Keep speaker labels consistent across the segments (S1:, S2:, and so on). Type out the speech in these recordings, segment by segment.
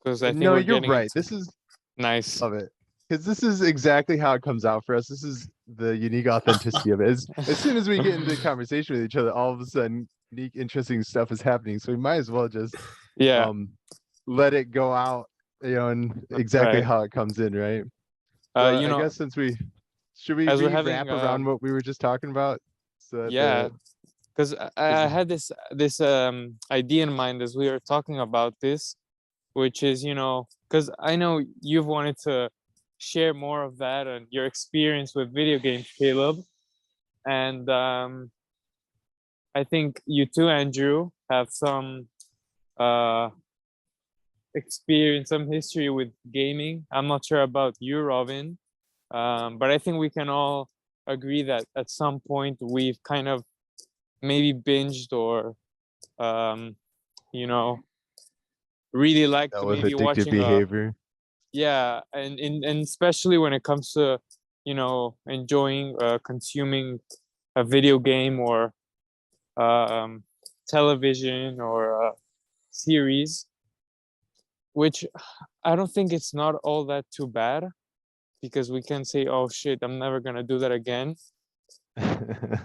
S1: because I think
S2: No,
S1: we're
S2: you're
S1: getting
S2: right.
S1: into
S2: This is
S1: nice.
S2: love it because this is exactly how it comes out for us. This is the unique authenticity of it. As soon as we get into conversation with each other, all of a sudden, unique, interesting stuff is happening. So we might as well just
S1: Yeah,
S2: um let it go out, and exactly
S1: right.
S2: how it comes in, right? But
S1: You
S2: I
S1: know,
S2: guess since we should we
S1: as we're having
S2: re-wrap around what we were just talking about so that
S1: yeah,
S2: the
S1: because I
S2: because
S1: had this idea in mind as we were talking about this, which is, because I know you've wanted to share more of that and your experience with video games, Caleb. And I think you too, Andrew, have some uh, experience, some history with gaming. I'm not sure about you, Robin, but I think we can all agree that at some point we've kind of maybe binged or, um, you know, really liked
S2: with
S1: maybe
S2: addictive
S1: watching a
S2: behavior.
S1: yeah, and especially when it comes to enjoying consuming a video game or um, television or a series, which I don't think it's not all that too bad because we can say, oh shit, I'm never gonna do that again.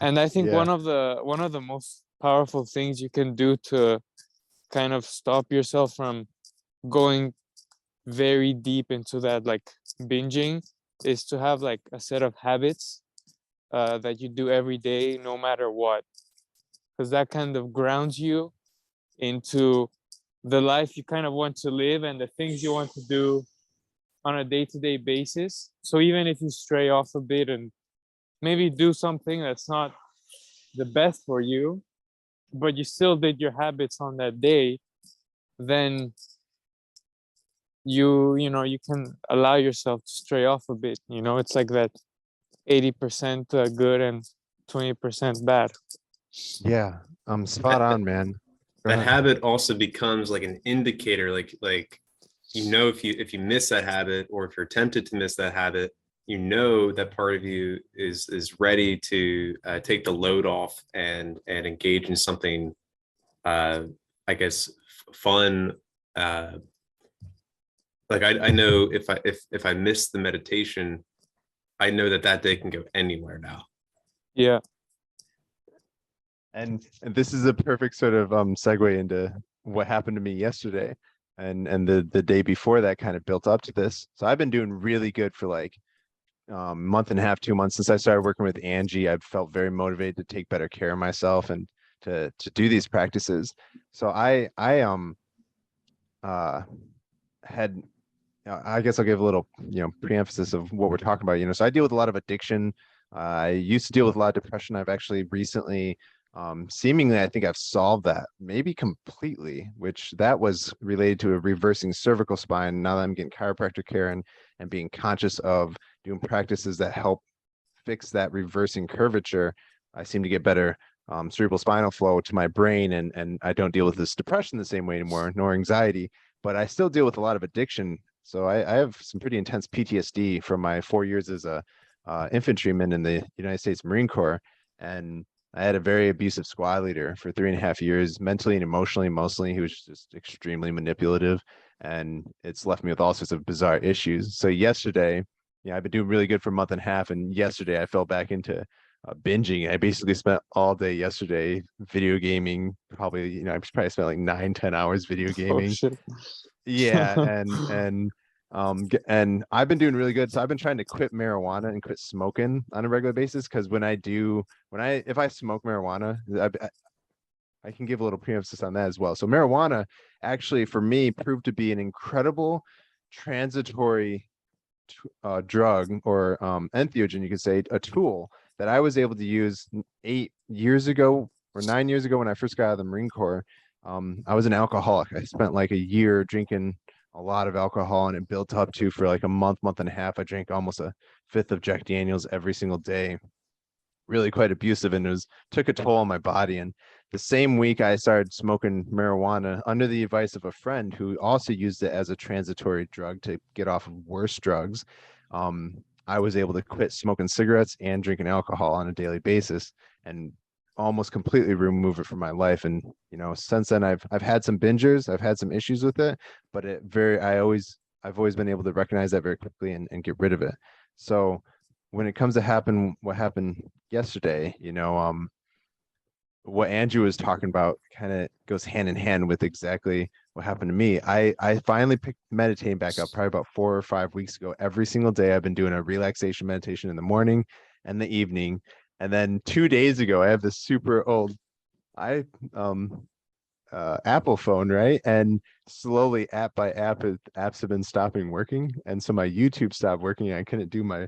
S1: And I think
S2: Yeah,
S1: one of the most powerful things you can do to kind of stop yourself from going very deep into that, like binging, is to have like a set of habits that you do every day no matter what, because that kind of grounds you into the life you kind of want to live and the things you want to do on a day-to-day basis. So even if you stray off a bit and maybe do something that's not the best for you, but you still did your habits on that day, then you can allow yourself to stray off a bit. It's like that 80% good and 20% bad.
S2: yeah, I'm spot
S3: That
S2: on, man. Go
S3: that
S2: ahead.
S3: habit also becomes like an indicator, like if you miss that habit, or if you're tempted to miss that habit, that part of you is ready to take the load off and engage in something, uh I guess, fun. uh like I know if I miss the meditation, I know that day can go anywhere now.
S1: Yeah.
S2: And this is a perfect sort of segue into what happened to me yesterday, and the day before that kind of built up to this. So I've been doing really good for like month and a half, 2 months since I started working with Angie. I've felt very motivated to take better care of myself and to do these practices. So I uh had I guess I'll give a little, pre-emphasis of what we're talking about. So I deal with a lot of addiction. I used to deal with a lot of depression. I've actually recently, seemingly, I think I've solved that, maybe completely, which that was related to a reversing cervical spine. Now that I'm getting chiropractic care and being conscious of doing practices that help fix that reversing curvature, I seem to get better cerebral spinal flow to my brain, and I don't deal with this depression the same way anymore, nor anxiety. But I still deal with a lot of addiction. So I have some pretty intense PTSD from my 4 years as a infantryman in the United States Marine Corps, and I had a very abusive squad leader for 3.5 years, mentally and emotionally. Mostly, he was just extremely manipulative, and it's left me with all sorts of bizarre issues. So yesterday, yeah, I've been doing really good for a month and a half, and yesterday I fell back into binging. I basically spent all day yesterday video gaming. Probably, I probably spent like 9-10 hours video
S1: Oh
S2: gaming.
S1: shit.
S2: Yeah, and I've been doing really good. So I've been trying to quit marijuana and quit smoking on a regular basis, because if I smoke marijuana, I can give a little pre-emphasis on that as well. So marijuana actually for me proved to be an incredible transitory drug, or entheogen, you could say, a tool that I was able to use 8 years ago or 9 years ago when I first got out of the Marine Corps. I was an alcoholic. I spent like a year drinking a lot of alcohol, and it built up to, for like a month and a half, I drank almost a fifth of Jack Daniels every single day. Really quite abusive, and it took a toll on my body. And the same week I started smoking marijuana under the advice of a friend who also used it as a transitory drug to get off of worse drugs. I was able to quit smoking cigarettes and drinking alcohol on a daily basis. And almost completely remove it from my life. And since then I've had some bingers, I've had some issues with it, but I've always been able to recognize that very quickly and get rid of it. So when it comes to what happened yesterday, what Andrew was talking about kind of goes hand in hand with exactly what happened to me. I finally picked meditating back up probably about 4 or 5 weeks ago. Every single day I've been doing a relaxation meditation in the morning and the evening. And then 2 days ago, I have this super old I Apple phone, right? And slowly app by app, apps have been stopping working. And so my YouTube stopped working. I couldn't do my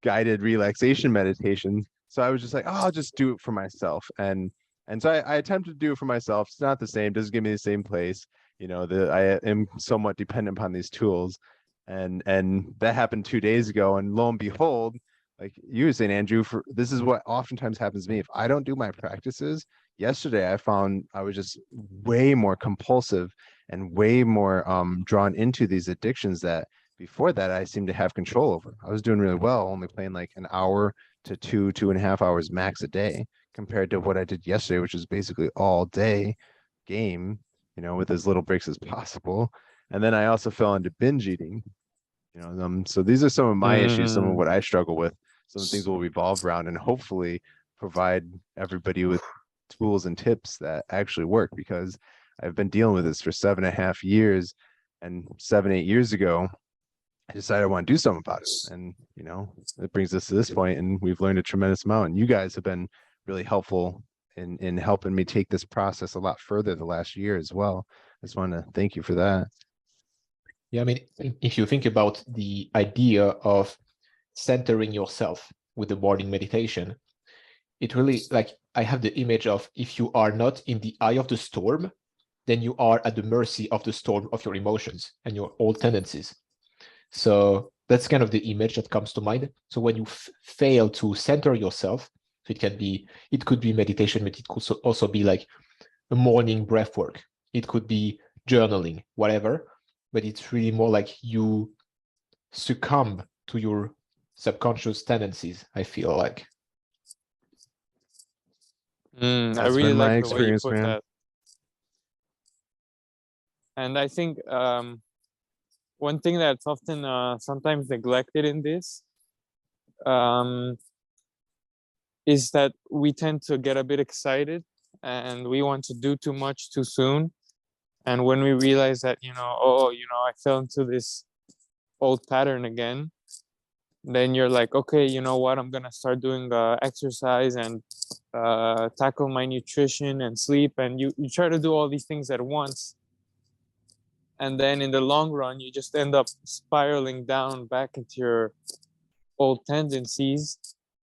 S2: guided relaxation meditation. So I was just like, oh, I'll just do it for myself. And so I attempted to do it for myself. It's not the same, doesn't give me the same place. I am somewhat dependent upon these tools. And that happened 2 days ago. And lo and behold, like you were saying, Andrew, this is what oftentimes happens to me. If I don't do my practices, yesterday I found I was just way more compulsive and way more drawn into these addictions that before that I seemed to have control over. I was doing really well, only playing like an hour to 2.5 hours max a day compared to what I did yesterday, which was basically all day game, with as little breaks as possible. And then I also fell into binge eating. So these are some of my issues, some of what I struggle with, some things will revolve around, and hopefully provide everybody with tools and tips that actually work, because I've been dealing with this for 7.5 years, and 7, 8 years ago, I decided I want to do something about it. And, it brings us to this point, and we've learned a tremendous amount. And you guys have been really helpful in helping me take this process a lot further the last year as well. I just want to thank you for that.
S4: Yeah, I mean, if you think about the idea of centering yourself with the morning meditation, it really, like, I have the image of, if you are not in the eye of the storm, then you are at the mercy of the storm of your emotions and your old tendencies. So that's kind of the image that comes to mind. So when you fail to center yourself, so it could be meditation, but it could also be like a morning breath work. It could be journaling, whatever. But it's really more like you succumb to your subconscious tendencies, I feel like.
S1: I
S2: That's
S1: really
S2: been my
S1: like the way you
S2: experience,
S1: put
S2: man.
S1: that. And I think one thing that's often sometimes neglected in this is that we tend to get a bit excited and we want to do too much too soon. And when we realize that, I fell into this old pattern again, then you're like, okay, you know what, I'm gonna start doing exercise and tackle my nutrition and sleep, and you try to do all these things at once, and then in the long run you just end up spiraling down back into your old tendencies.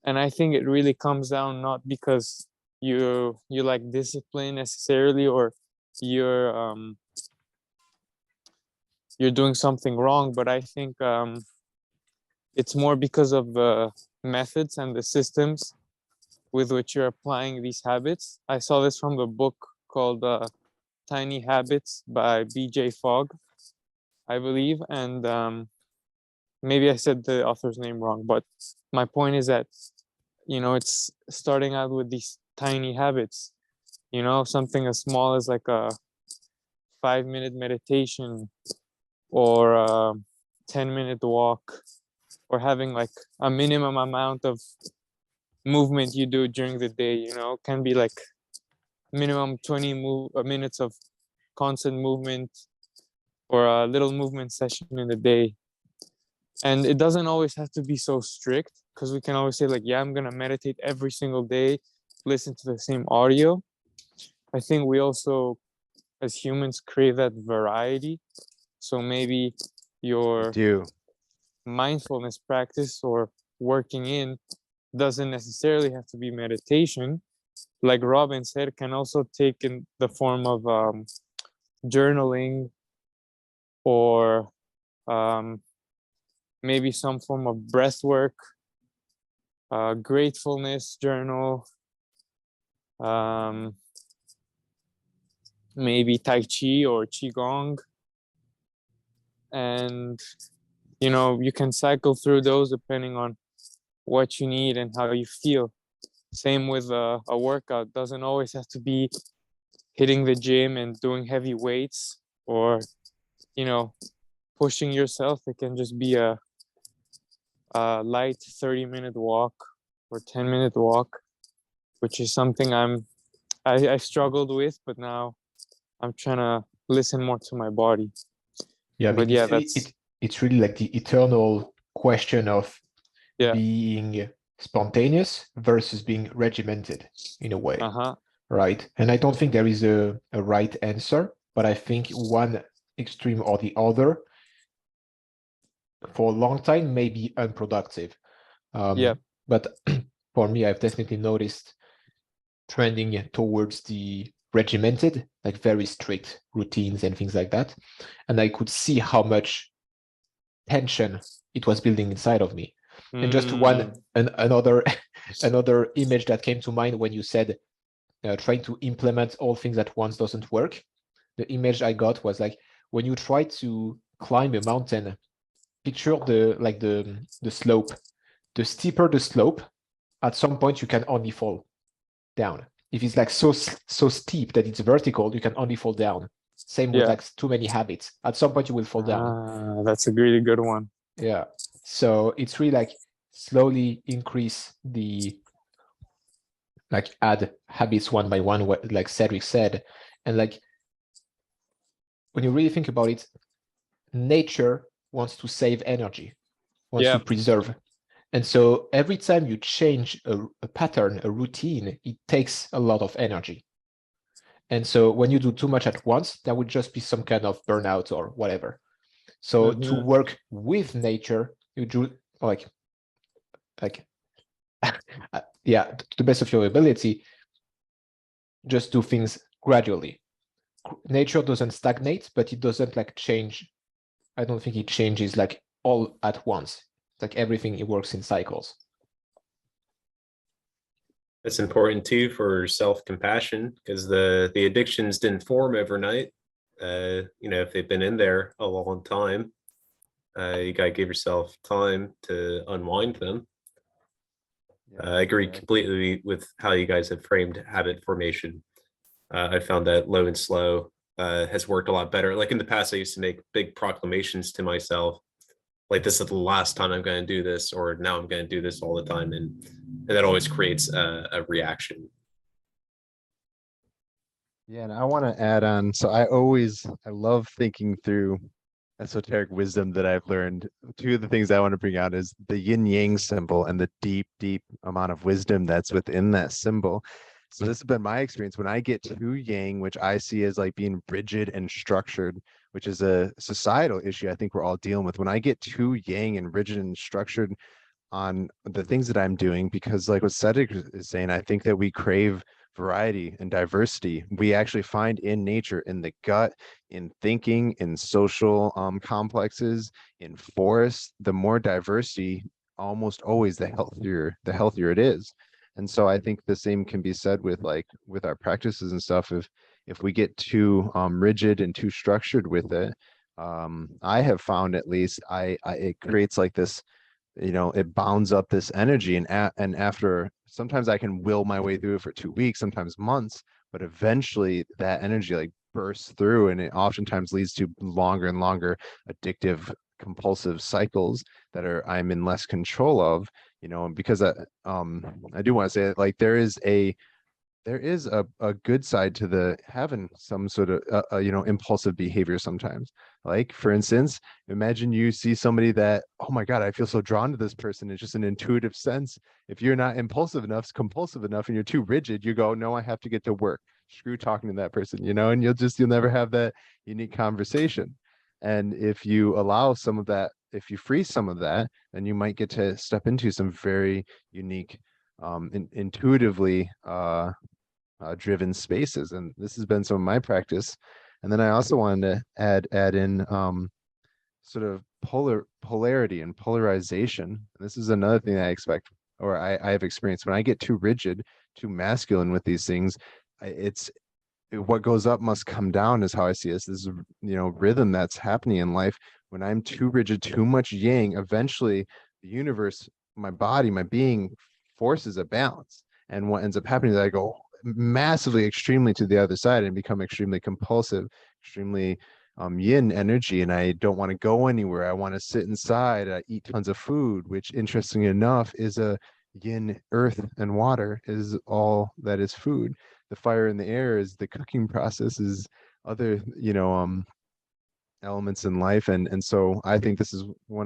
S1: And I think it really comes down not because you like discipline necessarily, or you're doing something wrong, but I think it's more because of the methods and the systems with which you're applying these habits. I saw this from the book called Tiny Habits by BJ Fogg, I believe. And maybe I said the author's name wrong, but my point is that, it's starting out with these tiny habits, something as small as like a 5-minute meditation or a 10-minute walk, or having like a minimum amount of movement you do during the day, can be like minimum 20 minutes of constant movement, or a little movement session in the day. And it doesn't always have to be so strict, because we can always say like, yeah, I'm gonna meditate every single day, listen to the same audio. I think we also, as humans, crave that variety. So maybe your mindfulness practice or working in doesn't necessarily have to be meditation. Like Robin said, can also take in the form of journaling, or maybe some form of breath work, gratefulness journal, maybe Tai Chi or Qigong. And, you can cycle through those depending on what you need and how you feel. same with a workout. Doesn't always have to be hitting the gym and doing heavy weights or, you know, pushing yourself. It can just be a light 30-minute walk or 10-minute walk, which is something I struggled with, but now I'm trying to listen more to my body.
S4: Yeah, I mean,
S1: But yeah, that's
S4: it's really like the eternal question of
S1: yeah.
S4: being spontaneous versus being regimented in a way,
S1: Uh-huh.
S4: right? And I don't think there is a right answer, but I think one extreme or the other for a long time may be unproductive.
S1: Yep.
S4: But for me, I've definitely noticed trending towards the regimented, like very strict routines and things like that. And I could see how much tension it was building inside of me. And just another another image that came to mind when you said trying to implement all things at once doesn't work. The image I got was like when you try to climb a mountain, picture the slope. The steeper the slope, at some point you can only fall down. If it's like so steep that it's vertical, you can only fall down. Same with
S1: Yeah.
S4: like too many habits. At some point you will fall down.
S1: That's a really good one.
S4: Yeah. So it's really like slowly increase the like add habits one by one, like Cedric said. And like when you really think about it, nature wants to save energy, wants to preserve. And so every time you change a pattern, a routine, it takes a lot of energy. And so when you do too much at once, there would just be some kind of burnout or whatever. So to work with nature, you do like yeah, to the best of your ability, just do things gradually. Nature doesn't stagnate, but it doesn't like change. I don't think it changes like all at once. Like everything, it works in cycles.
S3: That's important too for self-compassion, because the addictions didn't form overnight. If they've been in there a long time, you gotta give yourself time to unwind them. I agree completely with how you guys have framed habit formation. I found that low and slow has worked a lot better. Like in the past, I used to make big proclamations to myself, like this is the last time I'm going to do this, or now I'm going to do this all the time, and that always creates a reaction.
S2: Yeah, and I want to add on. So I love thinking through esoteric wisdom that I've learned. Two of the things I want to bring out is the yin yang symbol and the deep, deep amount of wisdom that's within that symbol. So this has been my experience. When I get too yang, which I see as like being rigid and structured, which is a societal issue I think we're all dealing with. When I get too yang and rigid and structured on the things that I'm doing, because like what Cedric is saying, I think that we crave variety and diversity. We actually find in nature, in the gut, in thinking, in social complexes, in forests, the more diversity, almost always the healthier it is. And so I think the same can be said with our practices and stuff. If we get too rigid and too structured with it, I have found, at least, it creates like this, it bounds up this energy, and after, sometimes I can will my way through it for 2 weeks, sometimes months, but eventually that energy like bursts through, and it oftentimes leads to longer and longer addictive compulsive cycles that I'm in less control of, and because I do want to say that, like, there is a good side to the having some sort of impulsive behavior sometimes. Like, for instance, imagine you see somebody that, oh my god, I feel so drawn to this person. It's just an intuitive sense. If you're not impulsive enough, compulsive enough, and you're too rigid, you go, no, I have to get to work, screw talking to that person, and you'll never have that unique conversation. And if you allow some of that, if you free some of that, then you might get to step into some very unique, intuitively driven spaces. And this has been some of my practice. And then I also wanted to add in sort of polarity and polarization. This is another thing I expect, or I have experienced. When I get too rigid, too masculine with these things, it's what goes up must come down, is how I see it. This is rhythm that's happening in life. When I'm too rigid, too much yang, eventually the universe, my body, my being, forces a balance. And what ends up happening is I go massively, extremely to the other side and become extremely compulsive, extremely yin energy, and I don't want to go anywhere. I want to sit inside. I eat tons of food, which interestingly enough is a yin. Earth and water is all that is food. The fire in the air is the cooking process, is other, elements in life. And so I think this is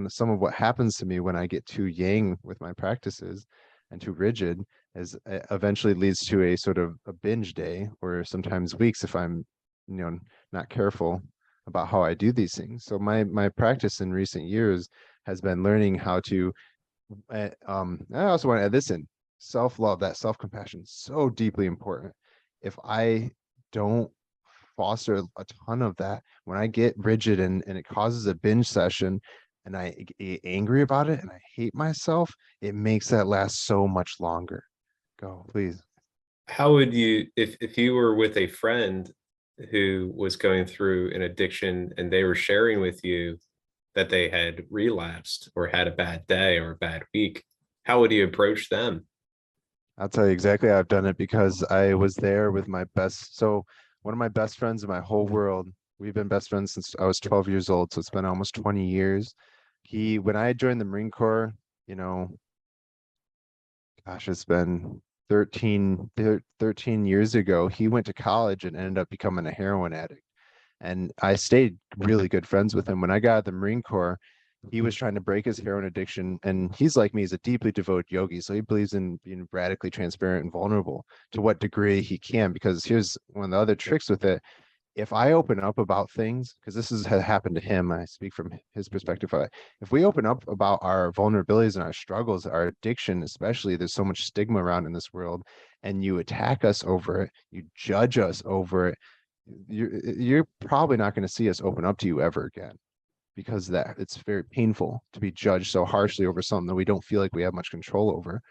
S2: some of what happens to me when I get too yang with my practices and too rigid, is eventually leads to a sort of a binge day, or sometimes weeks if I'm not careful about how I do these things. So my practice in recent years has been learning how to I also want to add this in: self-love, that self-compassion, so deeply important. If I don't foster a ton of that, when I get rigid and it causes a binge session and I get angry about it and I hate myself, it makes that last so much longer. Go, please.
S3: How would you, if you were with a friend who was going through an addiction and they were sharing with you that they had relapsed or had a bad day or a bad week, how would you approach them?
S2: I'll tell you exactly how I've done it, because I was there with my best. So one of my best friends in my whole world, we've been best friends since I was 12 years old. So it's been almost 20 years. When I joined the Marine Corps, gosh, it's been 13 years ago, he went to college and ended up becoming a heroin addict. And I stayed really good friends with him. When I got out of the Marine Corps, he was trying to break his heroin addiction. And he's like me, he's a deeply devoted yogi. So he believes in being radically transparent and vulnerable to what degree he can. Because here's one of the other tricks with it: if I open up about things, because this has happened to him, I speak from his perspective. If we open up about our vulnerabilities and our struggles, our addiction, especially, there's so much stigma around in this world, and you attack us over it, you judge us over it, you're probably not going to see us open up to you ever again, because that it's very painful to be judged so harshly over something that we don't feel like we have much control over,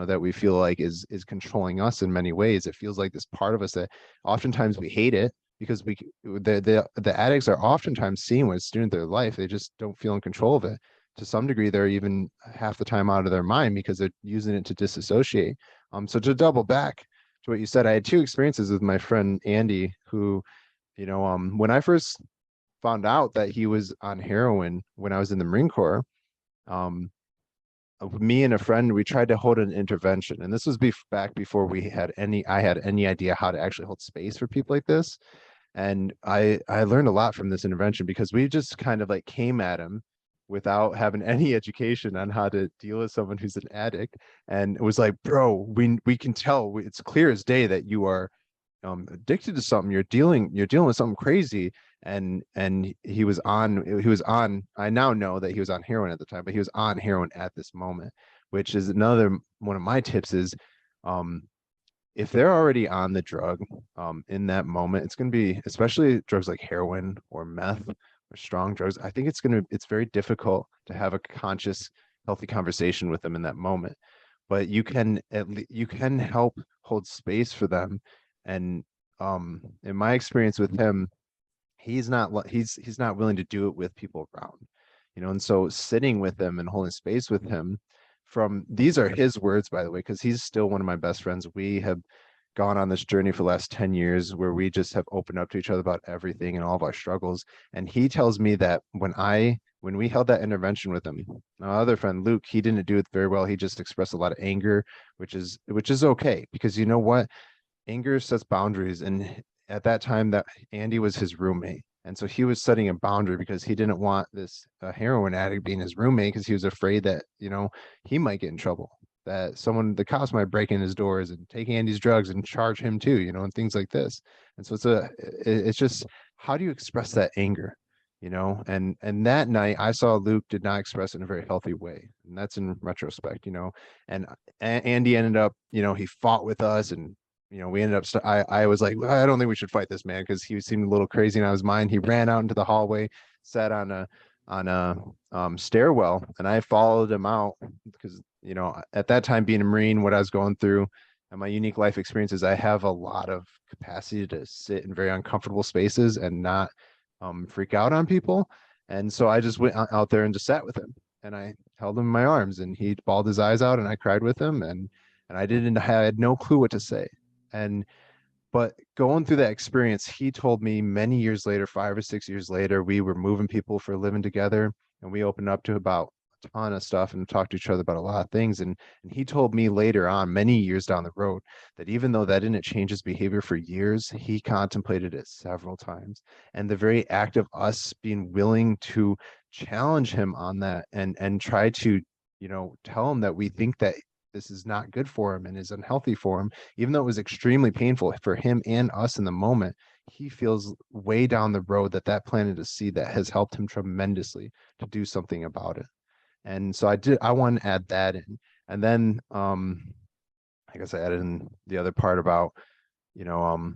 S2: that we feel like is controlling us in many ways. It feels like this part of us that oftentimes we hate it, because the addicts are oftentimes seeing what it's doing to their life. They just don't feel in control of it. To some degree, they're even half the time out of their mind because they're using it to disassociate. So to double back to what you said, I had two experiences with my friend Andy, who, when I first found out that he was on heroin when I was in the Marine Corps, me and a friend, we tried to hold an intervention. And this was back before I had any idea how to actually hold space for people like this. And I learned a lot from this intervention, because we just kind of like came at him without having any education on how to deal with someone who's an addict. And it was like, bro, we can tell, it's clear as day that you are addicted to something. You're dealing with something crazy. And he was on, I now know that he was on heroin at the time, but he was on heroin at this moment, which is another one of my tips is, if they're already on the drug, in that moment, it's going to be, especially drugs like heroin or meth or strong drugs, I think it's very difficult to have a conscious, healthy conversation with them in that moment. But you can help hold space for them. And in my experience with him, he's not willing to do it with people around, and so sitting with him and holding space with him, these are his words, by the way, because he's still one of my best friends. We have gone on this journey for the last 10 years where we just have opened up to each other about everything and all of our struggles. And he tells me that when we held that intervention with him, my other friend Luke, he didn't do it very well. He just expressed a lot of anger, which is okay, because you know what, anger sets boundaries. And at that time, that Andy was his roommate, and so he was setting a boundary because he didn't want this heroin addict being his roommate, because he was afraid that he might get in trouble, that the cops might break in his doors and take Andy's drugs and charge him too, and things like this. And so it's just, how do you express that anger? And that night I saw Luke did not express it in a very healthy way, and that's in retrospect. And Andy ended up, he fought with us, and we ended up, I was like, I don't think we should fight this man, because he seemed a little crazy out of his mind. He ran out into the hallway, sat on a stairwell, and I followed him out, because at that time, being a Marine, what I was going through and my unique life experiences, I have a lot of capacity to sit in very uncomfortable spaces and not freak out on people. And so I just went out there and just sat with him, and I held him in my arms, and he bawled his eyes out, and I cried with him. And and I had no clue what to say. But going through that experience, he told me many years later, 5 or 6 years later, we were moving people for living together, and we opened up to about a ton of stuff and talked to each other about a lot of things. And he told me later on, many years down the road, that even though that didn't change his behavior for years, he contemplated it several times. And the very act of us being willing to challenge him on that and try to, tell him that we think that this is not good for him and is unhealthy for him, even though it was extremely painful for him and us in the moment, he feels way down the road that planted a seed that has helped him tremendously to do something about it. And so I want to add that in. And then I guess I added in the other part about, what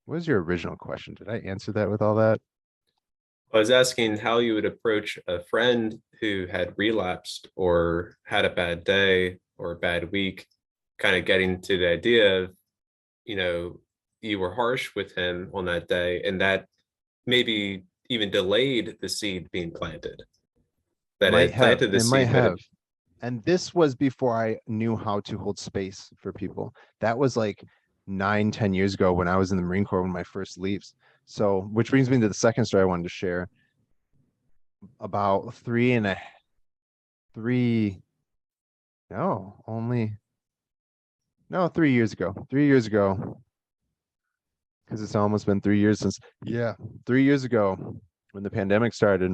S2: was your original question? Did I answer that with all that?
S3: I was asking how you would approach a friend who had relapsed or had a bad day or a bad week, kind of getting to the idea of, you were harsh with him on that day, and that maybe even delayed the seed being planted. That it planted the
S2: It might
S3: seed, but
S2: have. And this was before I knew how to hold space for people. That was like 9-10 years ago when I was in the Marine Corps, one of my first leaves. So, which brings me to the second story I wanted to share. About 3 years ago. 3 years ago, because it's almost been 3 years since. Yeah, 3 years ago when the pandemic started,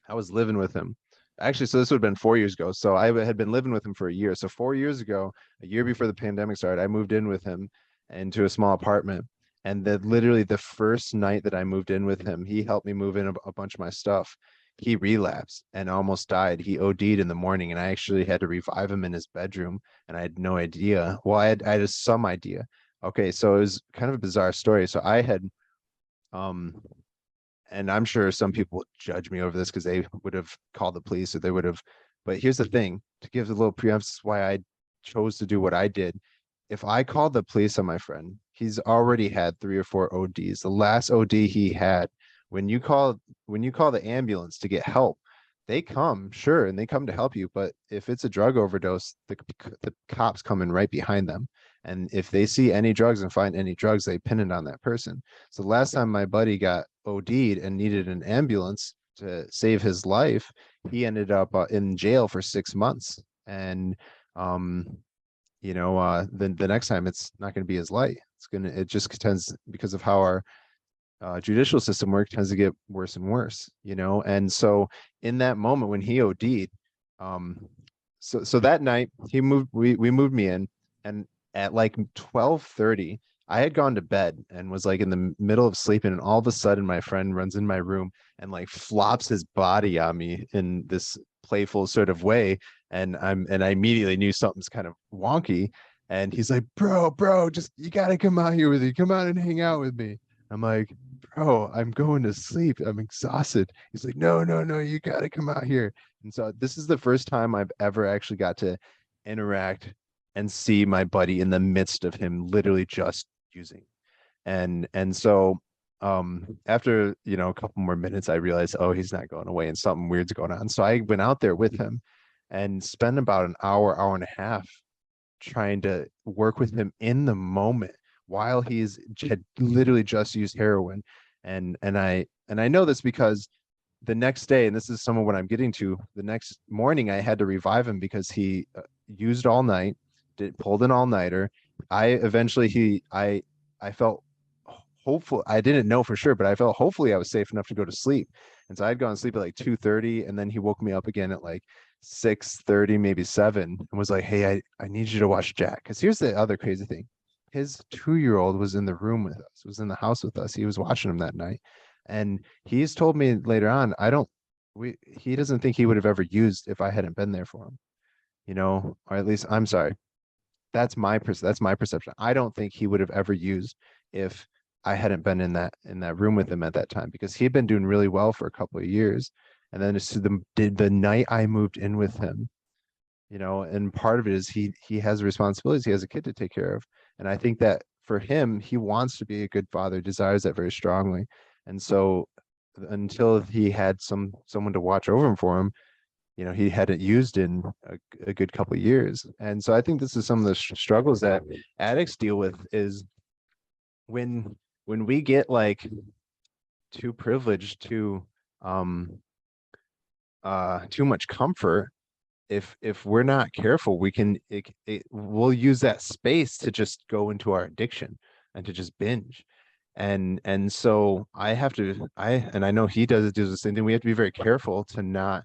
S2: I was living with him. Actually, so this would have been 4 years ago. So I had been living with him for a year. So 4 years ago, a year before the pandemic started, I moved in with him into a small apartment. And literally the first night that I moved in with him, he helped me move in a bunch of my stuff. He relapsed and almost died. He OD'd in the morning, and I actually had to revive him in his bedroom. And I had no idea. Well, I had some idea. Okay, so it was kind of a bizarre story. So I had, and I'm sure some people would judge me over this because they would have called the police, or they would have. But here's the thing, to give a little preemptive why I chose to do what I did. If I called the police on my friend, he's already had 3 or 4 ODs. The last OD he had, when you call the ambulance to get help, they come, sure, and they come to help you. But if it's a drug overdose, the cops come in right behind them. And if they see any drugs and find any drugs, they pin it on that person. So last time my buddy got OD'd and needed an ambulance to save his life, he ended up in jail for 6 months. And the next time it's not going to be as light. It just tends, because of how our judicial system works, tends to get worse and worse, And so in that moment when he OD'd, so that night we moved me in, and at like 12:30, I had gone to bed and was like in the middle of sleeping, and all of a sudden my friend runs in my room and like flops his body on me in this playful sort of way. And I immediately knew something's kind of wonky. And he's like, bro, just, you got to come out here with me. Come out and hang out with me. I'm like, bro, I'm going to sleep. I'm exhausted. He's like, no, you got to come out here. And so this is the first time I've ever actually got to interact and see my buddy in the midst of him literally just using. And so after, a couple more minutes, I realized, oh, he's not going away and something weird's going on. So I went out there with him and spent about an hour and a half trying to work with him in the moment while had literally just used heroin. And I know this because the next day, and this is some of what I'm getting to, the next morning I had to revive him because he used all night, pulled an all-nighter. I felt hopeful. I didn't know for sure, but I felt hopefully I was safe enough to go to sleep. And so I'd gone to sleep at like 2:30, and then he woke me up again at like 6:30, maybe 7, and was like, hey, I need you to watch Jack. Because here's the other crazy thing. His 2-year-old was in the room with us, was in the house with us. He was watching him that night. And he's told me later on, he doesn't think he would have ever used if I hadn't been there for him, or at least, I'm sorry. That's my perception. I don't think he would have ever used if I hadn't been in that room with him at that time, because he had been doing really well for a couple of years. And then the night I moved in with him, and part of it is he has responsibilities. He has a kid to take care of. And I think that for him, he wants to be a good father, desires that very strongly. And so until he had someone to watch over him for him, he hadn't used in a good couple of years. And so I think this is some of the struggles that addicts deal with, is when we get like too privileged, too much comfort, if we're not careful, we can we'll use that space to just go into our addiction and to just binge. And so I know he does the same thing. We have to be very careful to not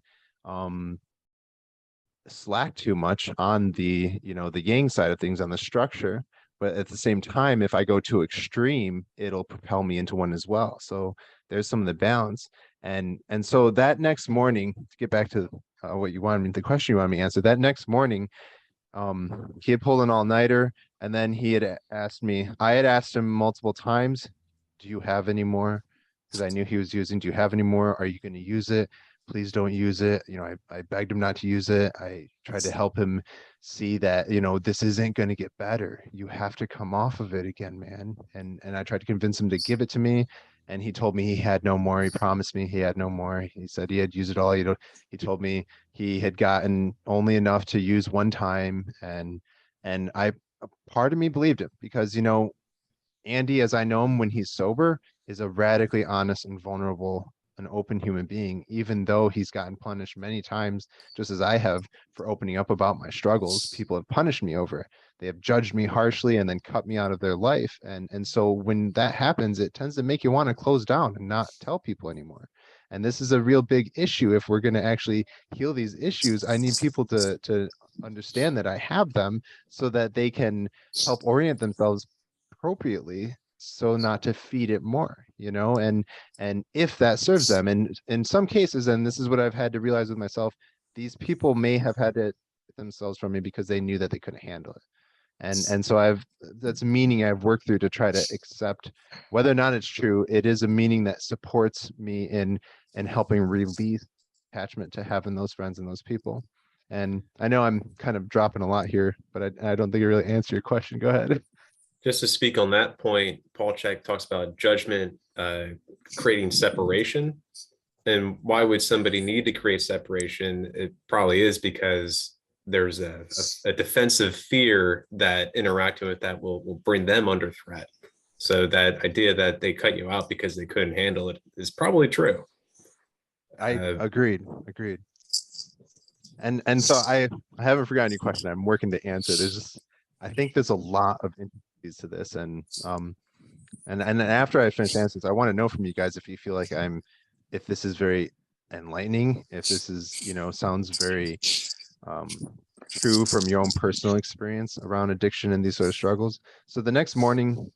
S2: slack too much on the the yang side of things, on the structure, but at the same time, if I go too extreme, it'll propel me into one as well. So there's some of the balance. And so that next morning, to get back to what you wanted me, the question you wanted me to answer, that next morning, he had pulled an all-nighter, and then he had asked me, I had asked him multiple times, do you have any more? Because I knew he was using, do you have any more? Are you going to use it? Please don't use it. I begged him not to use it. I tried to help him see that, this isn't going to get better. You have to come off of it again, man. And I tried to convince him to give it to me. And he told me he had no more. He promised me he had no more. He said he had used it all. He told me he had gotten only enough to use one time. And part of me believed him, because, Andy, as I know him when he's sober, is a radically honest and vulnerable, an open human being, even though he's gotten punished many times, just as I have, for opening up about my struggles. People have punished me over it. They have judged me harshly and then cut me out of their life. And so when that happens, it tends to make you want to close down and not tell people anymore. And this is a real big issue. If we're going to actually heal these issues, I need people to understand that I have them, so that they can help orient themselves appropriately, so not to feed it more, and if that serves them. And in some cases, and this is what I've had to realize with myself, these people may have had it themselves from me because they knew that they couldn't handle it. And so that's a meaning I've worked through to try to accept, whether or not it's true, it is a meaning that supports me in helping release attachment to having those friends and those people. And I know I'm kind of dropping a lot here, but I don't think I really answered your question. Go ahead.
S3: Just to speak on that point, Paul Chek talks about judgment creating separation. And why would somebody need to create separation? It probably is because there's a defensive fear that interacting with that will bring them under threat. So that idea that they cut you out because they couldn't handle it is probably true.
S2: I agreed. And so I haven't forgotten your question. I'm working to answer. I think there's a lot of intricacies to this, and after I finish answering, I want to know from you guys if you feel like if this is very enlightening, if this is, sounds very true from your own personal experience around addiction and these sort of struggles. So the next morning, he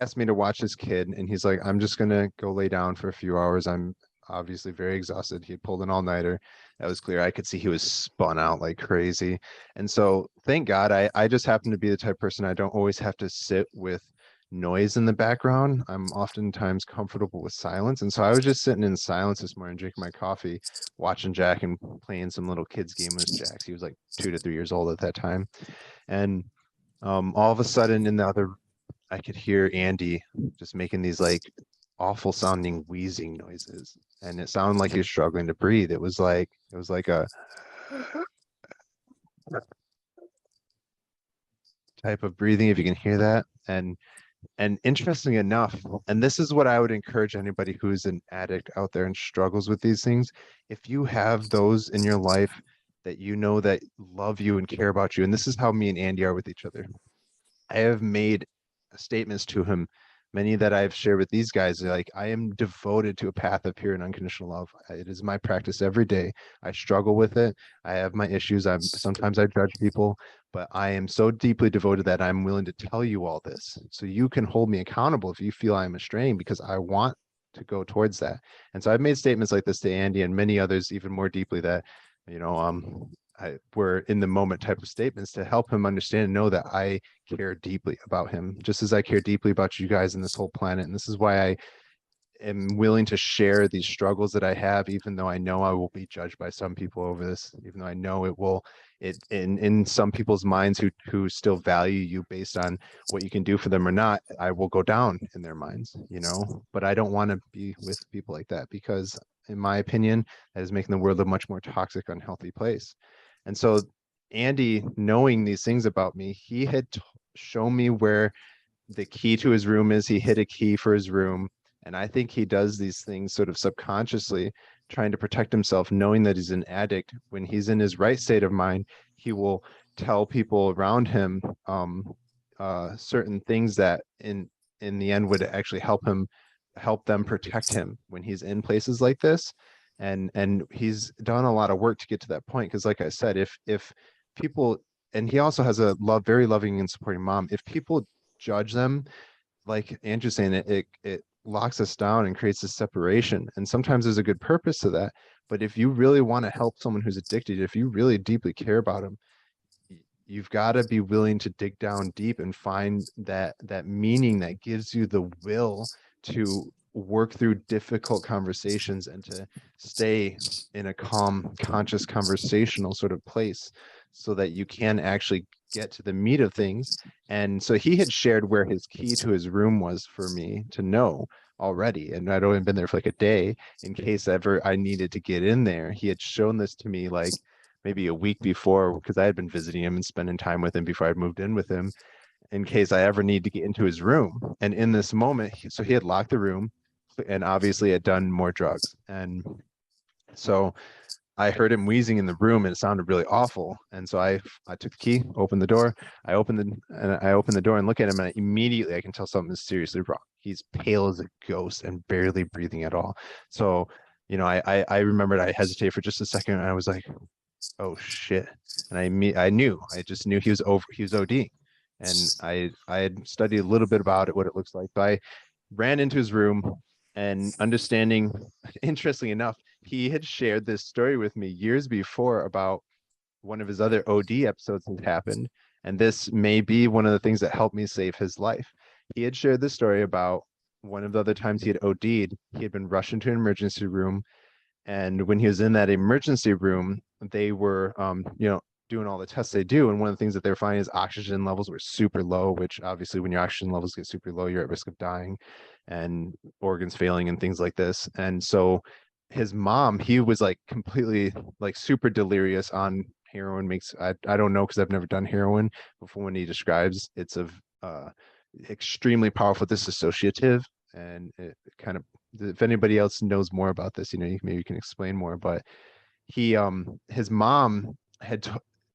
S2: asked me to watch his kid, and he's like, I'm just gonna go lay down for a few hours. I'm obviously very exhausted. He had pulled an all-nighter. That was clear. I could see he was spun out like crazy. And so thank God, I just happen to be the type of person, I don't always have to sit with noise in the background. I'm oftentimes comfortable with silence. And so I was just sitting in silence this morning, drinking my coffee, watching Jack and playing some little kids game with Jack. He was like 2 to 3 years old at that time. And all of a sudden in the other, I could hear Andy just making these like awful sounding wheezing noises. And it sounded like he was struggling to breathe. It was like a type of breathing, if you can hear that. And interesting enough, and this is what I would encourage anybody who's an addict out there and struggles with these things, if you have those in your life that that love you and care about you, and this is how me and Andy are with each other. I have made statements to him, many that I've shared with these guys, like, I am devoted to a path of pure and unconditional love. It is my practice every day. I struggle with it. I have my issues. Sometimes I judge people, but I am so deeply devoted that I'm willing to tell you all this, so you can hold me accountable if you feel I'm straying, because I want to go towards that. And so I've made statements like this to Andy and many others even more deeply, that, were in the moment type of statements, to help him understand and know that I care deeply about him, just as I care deeply about you guys and this whole planet. And this is why I am willing to share these struggles that I have, even though I know I will be judged by some people over this, even though I know in some people's minds who still value you based on what you can do for them or not, I will go down in their minds, but I don't want to be with people like that, because in my opinion, that is making the world a much more toxic, unhealthy place. And so Andy, knowing these things about me, he had shown me where the key to his room is. He hid a key for his room. And I think he does these things sort of subconsciously, trying to protect himself, knowing that he's an addict. When he's in his right state of mind, he will tell people around him certain things that in the end would actually help them protect him when he's in places like this. And he's done a lot of work to get to that point, because like I said, if people, and he also has a very loving and supporting mom, if people judge them, like Andrew's saying, it locks us down and creates a separation. And sometimes there's a good purpose to that. But if you really want to help someone who's addicted, if you really deeply care about them, you've got to be willing to dig down deep and find that meaning that gives you the will to work through difficult conversations and to stay in a calm, conscious, conversational sort of place, so that you can actually get to the meat of things. And so he had shared where his key to his room was for me to know already, and I'd only been there for like a day in case ever I needed to get in there. He had shown this to me like maybe a week before, because I had been visiting him and spending time with him before I'd moved in with him, in case I ever need to get into his room. And in this moment, so he had locked the room and obviously had done more drugs. And so I heard him wheezing in the room and it sounded really awful. And so I took the key, opened the door. I opened the door and look at him, and immediately I can tell something is seriously wrong. He's pale as a ghost and barely breathing at all. So, I remembered I hesitated for just a second, and I was like, oh shit. And I just knew he was ODing. And I had studied a little bit about it, what it looks like. So I ran into his room, and understanding, interestingly enough, he had shared this story with me years before about one of his other OD episodes that happened. And this may be one of the things that helped me save his life. He had shared this story about one of the other times he had OD'd. He had been rushed into an emergency room. And when he was in that emergency room, they were, doing all the tests they do. And one of the things that they're finding is oxygen levels were super low, which obviously when your oxygen levels get super low, you're at risk of dying and organs failing and things like this. And so his mom, he was like completely like super delirious on heroin. I don't know, because I've never done heroin before. When he describes, it's extremely powerful disassociative, and it kind of, if anybody else knows more about this, maybe you can explain more. But his mom had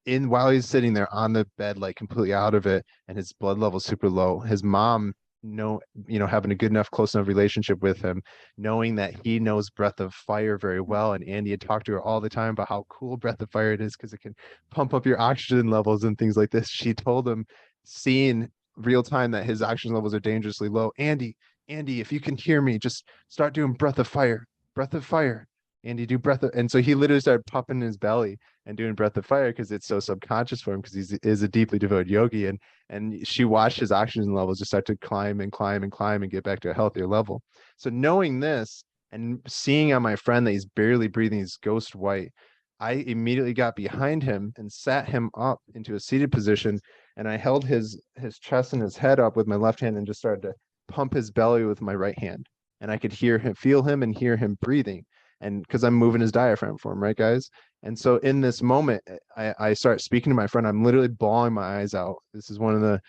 S2: while he's sitting there on the bed, like completely out of it, and his blood level super low, his mom, having a good enough, close enough relationship with him, knowing that he knows Breath of Fire very well, and Andy had talked to her all the time about how cool Breath of Fire it is because it can pump up your oxygen levels and things like this. She told him, seeing real time, that his oxygen levels are dangerously low. Andy, if you can hear me, just start doing Breath of Fire. Breath of Fire. Andy, do Breath of... And so he literally started pumping his belly and doing Breath of Fire because it's so subconscious for him, because he is a deeply devoted yogi. And she watched his oxygen levels just start to climb and climb and climb and get back to a healthier level. So knowing this and seeing on my friend that he's barely breathing, he's ghost white, I immediately got behind him and sat him up into a seated position. And I held his chest and his head up with my left hand and just started to pump his belly with my right hand. And I could feel him and hear him breathing. And because I'm moving his diaphragm for him, right, guys? And so in this moment, I start speaking to my friend. I'm literally bawling my eyes out. This is one of the,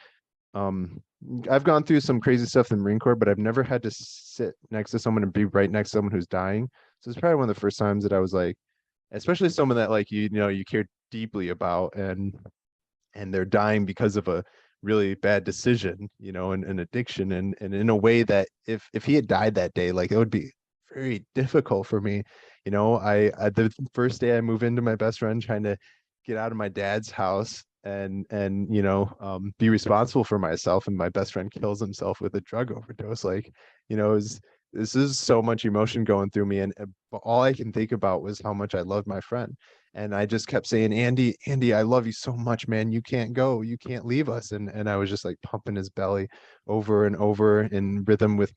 S2: I've gone through some crazy stuff in the Marine Corps, but I've never had to sit next to someone and be right next to someone who's dying. So it's probably one of the first times that I was like, especially someone that like, you care deeply about, and they're dying because of a really bad decision, and an addiction. And in a way that if he had died that day, like it would be very difficult for me. I the first day I move into my best friend, trying to get out of my dad's house and be responsible for myself, and my best friend kills himself with a drug overdose. Like, this is so much emotion going through me, and all I can think about was how much I loved my friend. And I just kept saying, Andy, I love you so much, man. You can't go. You can't leave us. And I was just like pumping his belly over and over in rhythm with,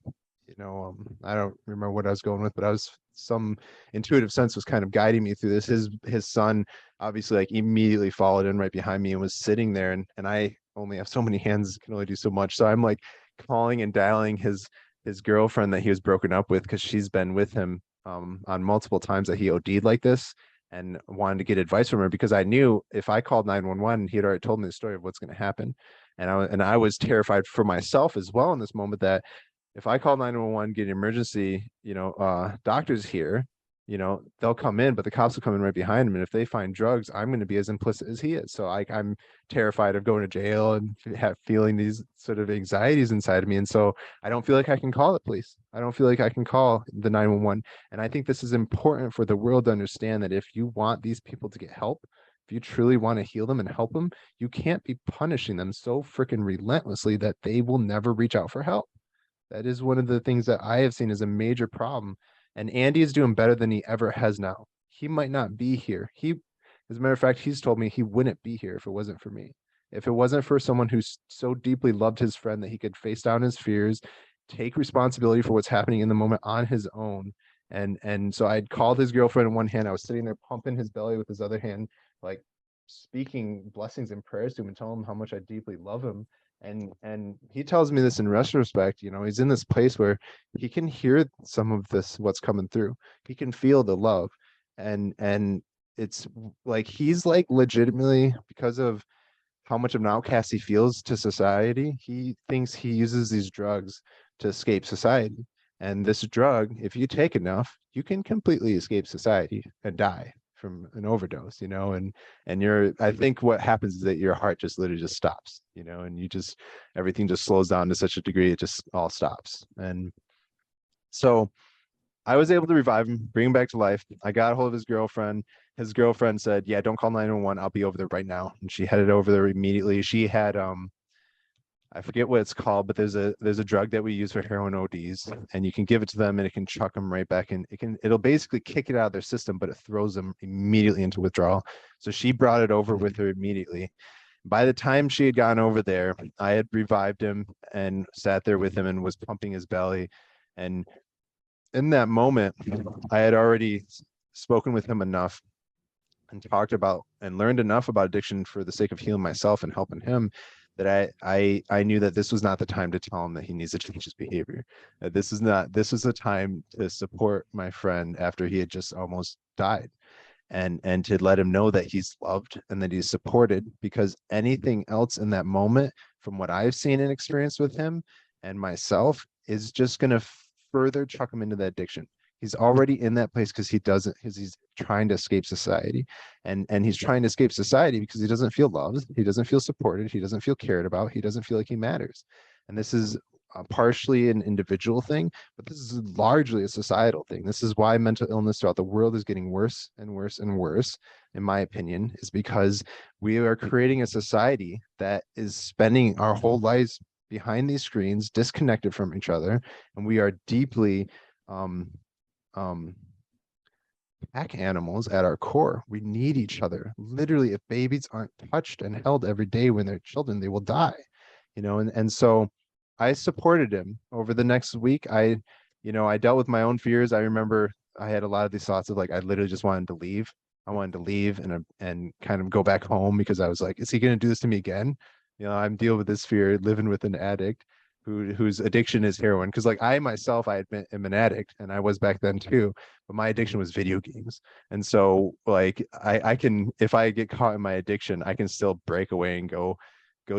S2: I don't remember what I was going with, but some intuitive sense was kind of guiding me through this. His son obviously like immediately followed in right behind me and was sitting there. And I only have so many hands, can only do so much. So I'm like calling and dialing his girlfriend that he was broken up with, because she's been with him on multiple times that he OD'd like this, and wanted to get advice from her, because I knew if I called 911, he had already told me the story of what's going to happen. And I was terrified for myself as well in this moment, that if I call 911, get an emergency, doctors here, they'll come in, but the cops will come in right behind him. And if they find drugs, I'm going to be as implicit as he is. So I'm terrified of going to jail and feeling these sort of anxieties inside of me. And so I don't feel like I can call the police. I don't feel like I can call the 911. And I think this is important for the world to understand, that if you want these people to get help, if you truly want to heal them and help them, you can't be punishing them so freaking relentlessly that they will never reach out for help. That is one of the things that I have seen as a major problem. And Andy is doing better than he ever has now. He might not be here. As a matter of fact, he's told me he wouldn't be here if it wasn't for me. If it wasn't for someone who so deeply loved his friend that he could face down his fears, take responsibility for what's happening in the moment on his own. And so I'd called his girlfriend in one hand. I was sitting there pumping his belly with his other hand, like speaking blessings and prayers to him and telling him how much I deeply love him. And he tells me this in retrospect, he's in this place where he can hear some of this, what's coming through. He can feel the love. And it's like, he's like legitimately, because of how much of an outcast he feels to society, he thinks he uses these drugs to escape society. And this drug, if you take enough, you can completely escape society and die from an overdose, and I think what happens is that your heart just literally just stops, and everything just slows down to such a degree, it just all stops. And so I was able to revive him, bring him back to life. I got a hold of his girlfriend. His girlfriend said, yeah, don't call 911. I'll be over there right now. And she headed over there immediately. She had, I forget what it's called, but there's a drug that we use for heroin ODs, and you can give it to them and it can chuck them right back in. It'll basically kick it out of their system, but it throws them immediately into withdrawal. So she brought it over with her immediately. By the time she had gone over there, I had revived him and sat there with him and was pumping his belly. And in that moment, I had already spoken with him enough and talked about and learned enough about addiction for the sake of healing myself and helping him, that I knew that this was not the time to tell him that he needs to change his behavior. This is the time to support my friend after he had just almost died, and to let him know that he's loved and that he's supported, because anything else in that moment, from what I've seen and experienced with him and myself, is just going to further chuck him into that addiction. He's already in that place because he's trying to escape society, and he's trying to escape society because he doesn't feel loved, he doesn't feel supported, he doesn't feel cared about, he doesn't feel like he matters. And this is partially an individual thing, but this is largely a societal thing. This is why mental illness throughout the world is getting worse and worse and worse, in my opinion, is because we are creating a society that is spending our whole lives behind these screens, disconnected from each other, and we are deeply pack animals at our core. We need each other. Literally, if babies aren't touched and held every day when they're children, they will die. And so I supported him over the next week. I dealt with my own fears. I remember I had a lot of these thoughts of like, I literally just wanted to leave. I wanted to leave and kind of go back home, because I was like, is he going to do this to me again? I'm dealing with this fear, living with an addict whose addiction is heroin. Because like I myself, I admit, am an addict, and I was back then too, but my addiction was video games. And so like I can, if I get caught in my addiction, I can still break away and go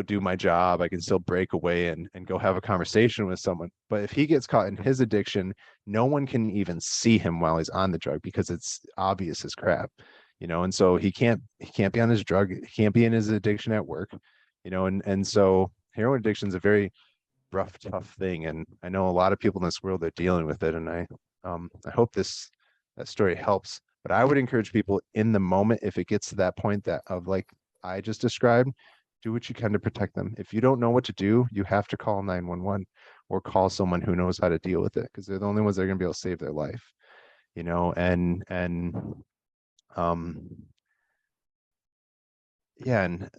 S2: do my job. I can still break away and go have a conversation with someone. But if he gets caught in his addiction, no one can even see him while he's on the drug, because it's obvious as crap. And so he can't be on his drug, he can't be in his addiction at work, and so heroin addiction is a very rough, tough thing. And I know a lot of people in this world are dealing with it. And I hope that story helps. But I would encourage people in the moment, if it gets to that point that of like I just described, do what you can to protect them. If you don't know what to do, you have to call 911 or call someone who knows how to deal with it, because they're the only ones that are going to be able to save their life, and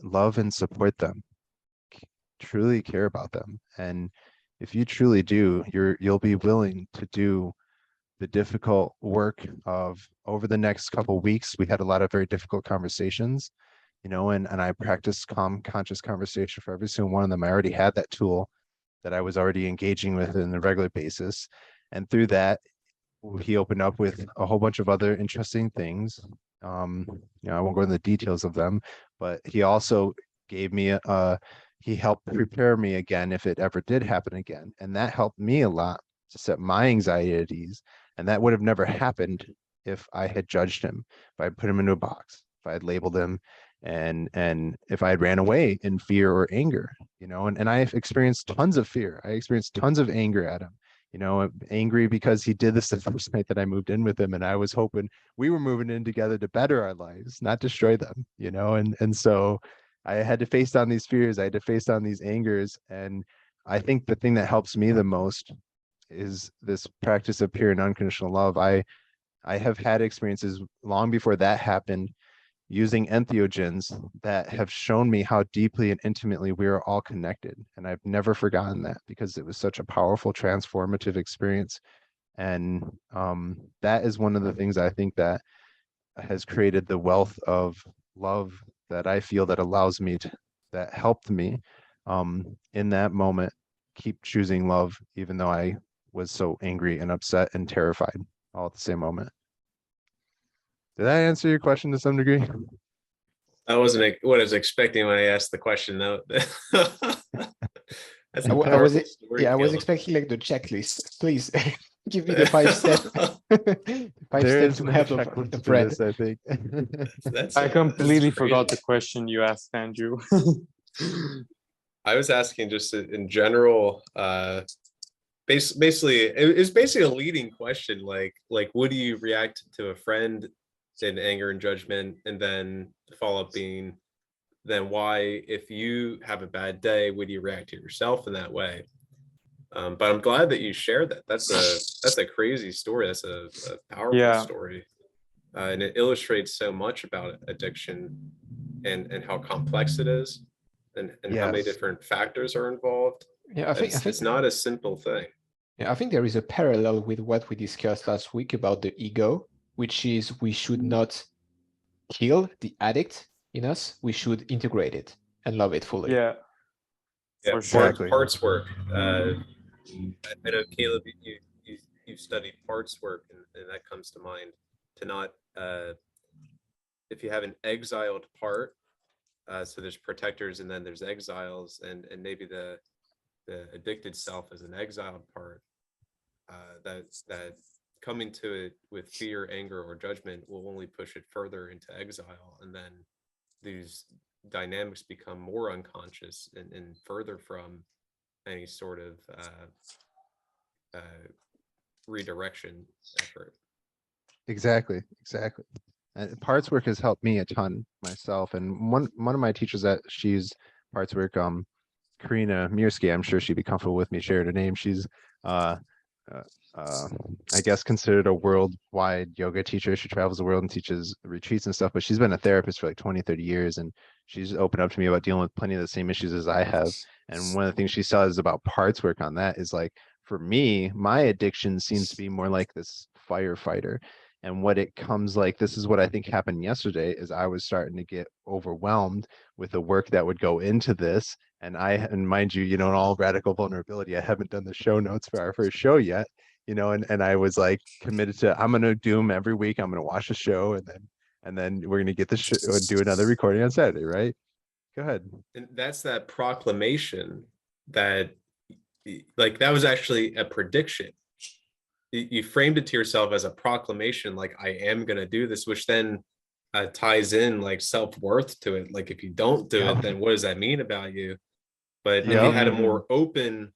S2: love and support them, truly care about them. And if you truly do, you'll be willing to do the difficult work of, over the next couple of weeks, we had a lot of very difficult conversations, and I practiced calm, conscious conversation for every single one of them. I already had that tool that I was already engaging with on a regular basis. And through that, he opened up with a whole bunch of other interesting things. I won't go into the details of them, but he also gave me he helped prepare me again if it ever did happen again. And that helped me a lot to set my anxiety at ease. And that would have never happened if I had judged him, if I had put him into a box, if I had labeled him, and if I had ran away in fear or anger, and I've experienced tons of fear. I experienced tons of anger at him, angry because he did this the first night that I moved in with him. And I was hoping we were moving in together to better our lives, not destroy them, and so I had to face down these fears. I had to face down these angers. And I think the thing that helps me the most is this practice of pure and unconditional love. I have had experiences long before that happened using entheogens that have shown me how deeply and intimately we are all connected. And I've never forgotten that because it was such a powerful, transformative experience. And that is one of the things I think that has created the wealth of love that I feel that allows me to, that helped me in that moment keep choosing love, even though I was so angry and upset and terrified all at the same moment. Did that answer your question to some degree?
S3: That wasn't what I was expecting when I asked the question, though. That's a
S4: I was
S3: powerful story,
S4: I was
S3: Caleb.
S4: expecting like the checklist. Please give me the 5 steps. 5
S2: There
S4: steps
S2: is
S4: to
S2: no
S4: have
S2: checklist
S4: a
S2: for
S4: friend.
S2: this, I think.
S1: I completely forgot the
S3: crazy.
S1: question you asked, Andrew.
S3: I was asking just in general, basically, it's basically a leading question, like would you react to a friend in anger and judgment, and then the follow-up being, then why, if you have a bad day, would you react to yourself in that way? But I'm glad that you shared that. That's a crazy story. That's a powerful
S1: Yeah.
S3: story, and it illustrates so much about addiction and how complex it is, and how many
S2: Yes.
S3: different factors are involved.
S4: Yeah, I think
S3: It's not a simple thing.
S4: Yeah, I think there is a parallel with what we discussed last week about the ego, which is we should not kill the addict in us. We should integrate it and love it fully.
S1: Yeah,
S3: Yeah,
S1: for sure.
S2: Exactly.
S3: parts work. I know, Caleb, you've studied parts work, and that comes to mind. To not, if you have an exiled part, so there's protectors and then there's exiles, and maybe the addicted self is an exiled part. That coming to it with fear, anger, or judgment will only push it further into exile, and then these dynamics become more unconscious and further from any sort of redirection effort.
S2: Exactly. Parts work has helped me a ton myself. And one of my teachers that she's parts work, Karina Mirsky, I'm sure she'd be comfortable with me sharing her name. She's I guess considered a worldwide yoga teacher. She travels the world and teaches retreats and stuff, but she's been a therapist for like 20, 30 years. And she's opened up to me about dealing with plenty of the same issues as I have. And one of the things she says about parts work on that is like, for me, my addiction seems to be more like this firefighter. And what it comes like, this is what I think happened yesterday, is I was starting to get overwhelmed with the work that would go into this. And mind you, in all radical vulnerability, I haven't done the show notes for our first show yet, and I was like committed to, I'm going to do them every week. I'm going to watch the show, and then we're going to get the show, do another recording on Saturday, right? Go ahead.
S3: And that's that proclamation that, like, that was actually a prediction. You framed it to yourself as a proclamation, like, I am going to do this, which then ties in like self-worth to it. Like, if you don't do it, then what does that mean about you? But if you had a more open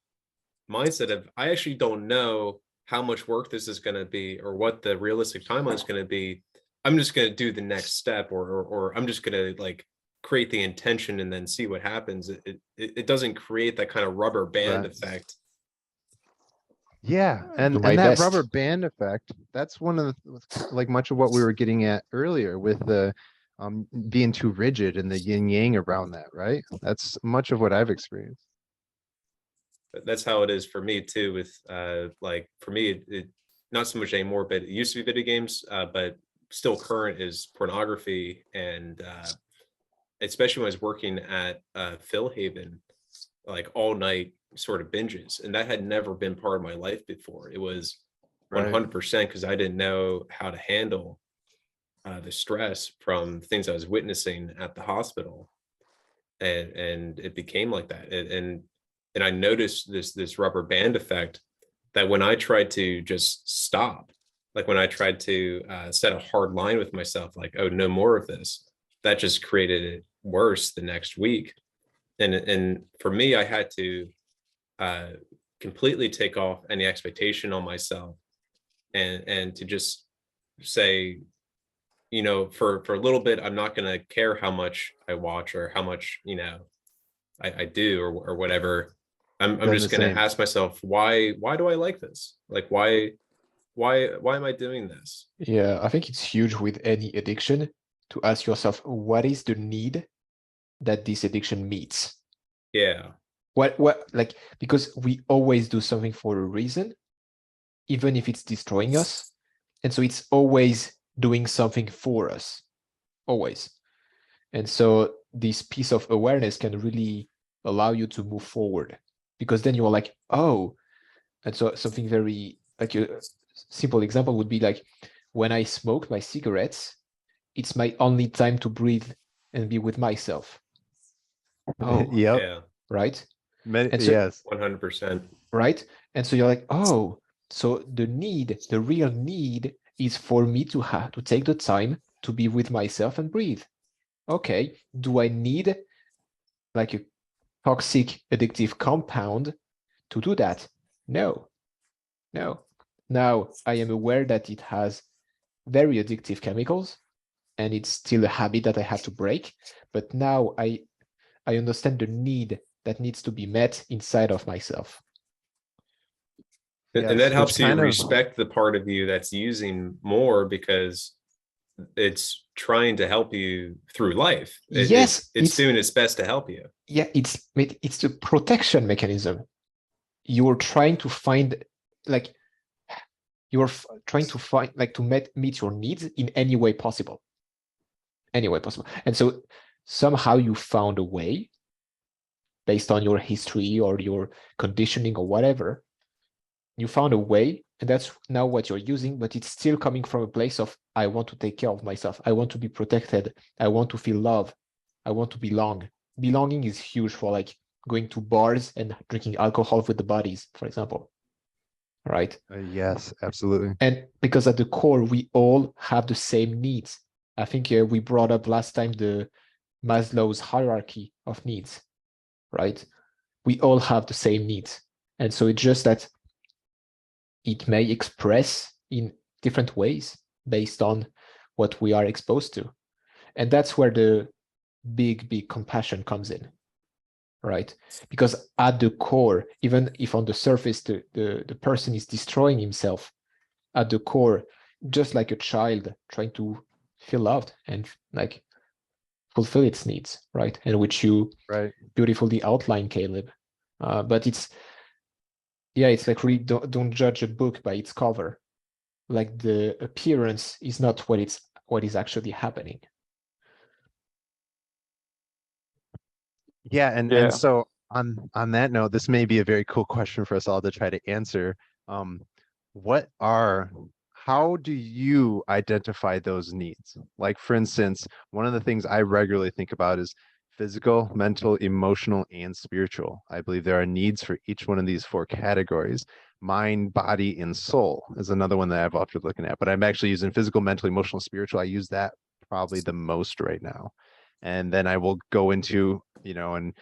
S3: mindset of, I actually don't know how much work this is going to be or what the realistic timeline is going to be, I'm just going to do the next step, or I'm just going to like create the intention and then see what happens. It doesn't create that kind of rubber band effect.
S2: Yeah, and
S4: my
S2: that
S4: best.
S2: rubber band effect, that's one of the, like, much of what we were getting at earlier with the being too rigid and the yin yang around that, right? That's much of what I've experienced.
S3: That's how it is for me too, with like, for me, it not so much anymore, but it used to be video games, but still current is pornography. And especially when I was working at Phil Haven, like all night sort of binges, and that had never been part of my life before. It was
S2: Right.
S3: 100%, because I didn't know how to handle the stress from things I was witnessing at the hospital, and it became like that. And I noticed this rubber band effect, that when I tried to just stop, like when I tried to set a hard line with myself, like, oh, no more of this, that just created it worse the next week. And for me, I had to uh, completely take off any expectation on myself, and to just say, you know, for a little bit, I'm not going to care how much I watch or how much, you know, I do, or whatever. I'm
S2: Done
S3: just
S2: the
S3: going to
S2: same.
S3: ask myself, why do I like this? Like, why am I doing this?
S4: Yeah, I think it's huge with any addiction to ask yourself, what is the need that this addiction meets?
S3: Yeah.
S4: What, like, because we always do something for a reason, even if it's destroying us. And so it's always doing something for us, always. And so this piece of awareness can really allow you to move forward, because then you're like, oh, and so something very, like a simple example would be like, when I smoke my cigarettes, it's my only time to breathe and be with myself. Oh,
S2: Yep.
S3: Yeah.
S4: right. And so,
S2: Yes.
S3: 100%.
S4: right. And so you're like, oh, so the need, the real need is for me to have to take the time to be with myself and breathe. Okay. Do I need like a toxic addictive compound to do that? No, no. Now I am aware that it has very addictive chemicals, and it's still a habit that I have to break. But now I understand the need that needs to be met inside of myself.
S3: And
S2: Yes,
S3: that
S2: which
S3: helps you
S2: kind of,
S3: respect the part of you that's using more, because it's trying to help you through life.
S4: Yes,
S3: It's doing its best to help you.
S4: yeah, it's the protection mechanism. You're trying to find, like, trying to find, like, to meet your needs in any way possible. Any way possible. And so somehow you found a way based on your history or your conditioning or whatever. You found a way, and that's now what you're using, but it's still coming from a place of, I want to take care of myself. I want to be protected. I want to feel love. I want to belong. Belonging is huge for like going to bars and drinking alcohol with the buddies, for example. Right?
S2: yes, absolutely.
S4: And because at the core, we all have the same needs. I think we brought up last time the Maslow's hierarchy of needs, right? We all have the same needs. And so it's just that it may express in different ways based on what we are exposed to. And that's where the big compassion comes in, right? Because at the core, even if on the surface the person is destroying himself, at the core, just like a child trying to feel loved and like fulfill its needs, right? And which you
S2: Right.
S4: beautifully outline, Caleb. But it's like really don't judge a book by its cover. Like the appearance is not what is actually happening.
S2: Yeah, and
S1: Yeah.
S2: so on that note, this may be a very cool question for us all to try to answer. What are how do you identify those needs? Like, for instance, one of the things I regularly think about is physical, mental, emotional, and spiritual. I believe there are needs for each one of these four categories. Mind, body, and soul is another one that I've often looking at, but I'm actually using physical, mental, emotional, spiritual. I use that probably the most right now. And then I will go into, and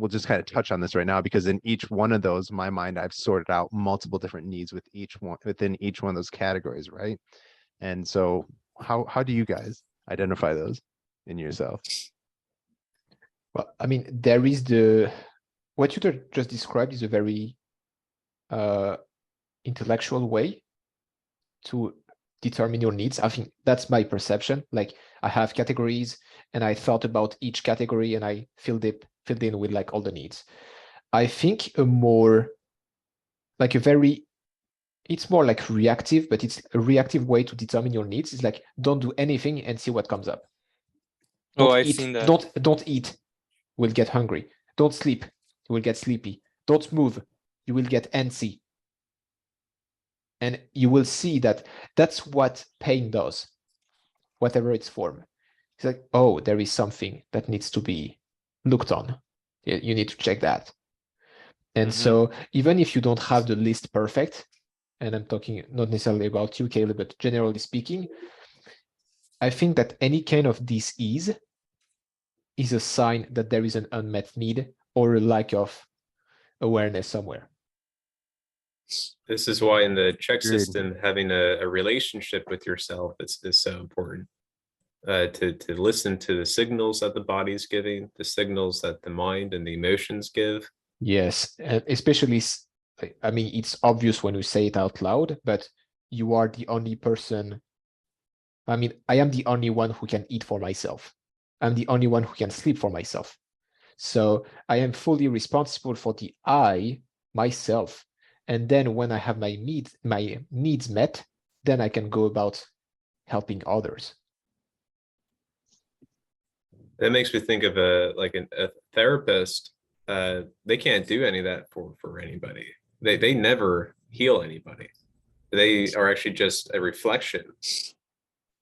S2: we'll just kind of touch on this right now, because in each one of those, in my mind, I've sorted out multiple different needs with each one within each one of those categories, right? And so how do you guys identify those in yourself?
S4: Well, I mean, there is what you just described is a very intellectual way to determine your needs. I think that's my perception. Like, I have categories and I thought about each category and I filled in with like all the needs. I think it's more like reactive, but it's a reactive way to determine your needs. It's like, don't do anything and see what comes up.
S1: Oh,
S4: Don't
S1: I've
S4: eat.
S1: seen that.
S4: Don't eat. You will get hungry. Don't sleep. You will get sleepy. Don't move. You will get antsy. And you will see that that's what pain does, whatever its form. It's like, oh, there is something that needs to be looked on. You need to check that. And so even if you don't have the list perfect, and I'm talking not necessarily about you, Caleb, but generally speaking, I think that any kind of dis-ease is a sign that there is an unmet need or a lack of awareness somewhere.
S3: This is why in the check
S2: Agreed.
S3: system, having a relationship with yourself is so important. To listen to the signals that the body is giving, the signals that the mind and the emotions give.
S4: Yes, and especially, I mean, it's obvious when we say it out loud, but you are the only person. I mean, I am the only one who can eat for myself. I'm the only one who can sleep for myself. So I am fully responsible for the I, myself. And then when I have my needs met, then I can go about helping others.
S3: That makes me think of a therapist. They can't do any of that for anybody. They never heal anybody. They are actually just a reflection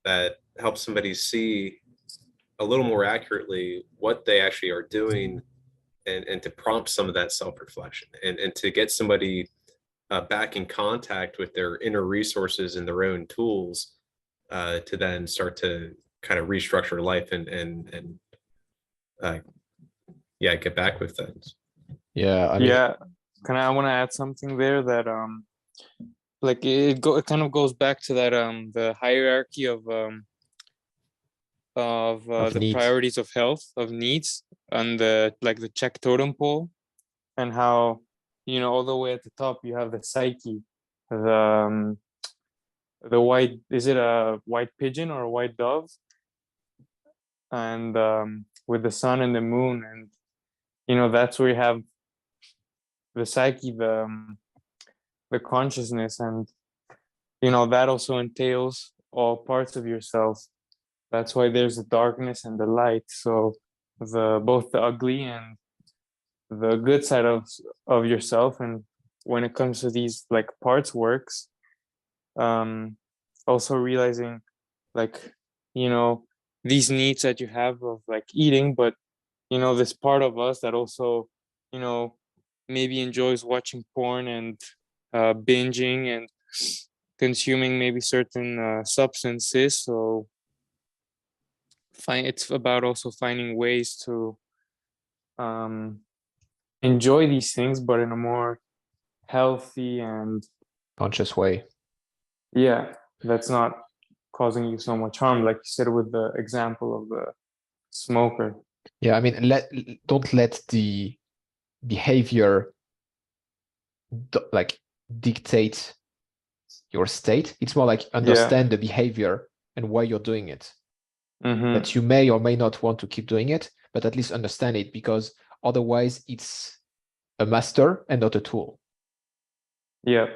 S3: that helps somebody see a little more accurately what they actually are doing, and to prompt some of that self-reflection, and to get somebody back in contact with their inner resources and their own tools, to then start to kind of restructure life and get back with things.
S4: Yeah, I mean,
S1: I want to add something there that like it kind of goes back to that the hierarchy of the
S4: needs.
S1: priorities of health, of needs, and the check totem pole, and how, you know, all the way at the top you have the psyche, the white, is it a white pigeon or a white dove, and with the sun and the moon, and you know, that's where you have the psyche, the consciousness, and you know, that also entails all parts of yourself. That's why there's the darkness and the light. So both the ugly and the good side of yourself. And when it comes to these like parts works, also realizing, like, you know, these needs that you have of like eating, but you know, this part of us that also, you know, maybe enjoys watching porn and binging and consuming maybe certain substances. So it's about also finding ways to enjoy these things, but in a more healthy and
S4: conscious way.
S1: Yeah, that's not causing you so much harm, like you said with the example of the smoker.
S4: Yeah, I mean, don't let the behavior like dictate your state. It's more like understand the behavior and why you're doing it. That you may or may not want to keep doing it, but at least understand it, because otherwise it's a master and not a tool.
S1: Yeah.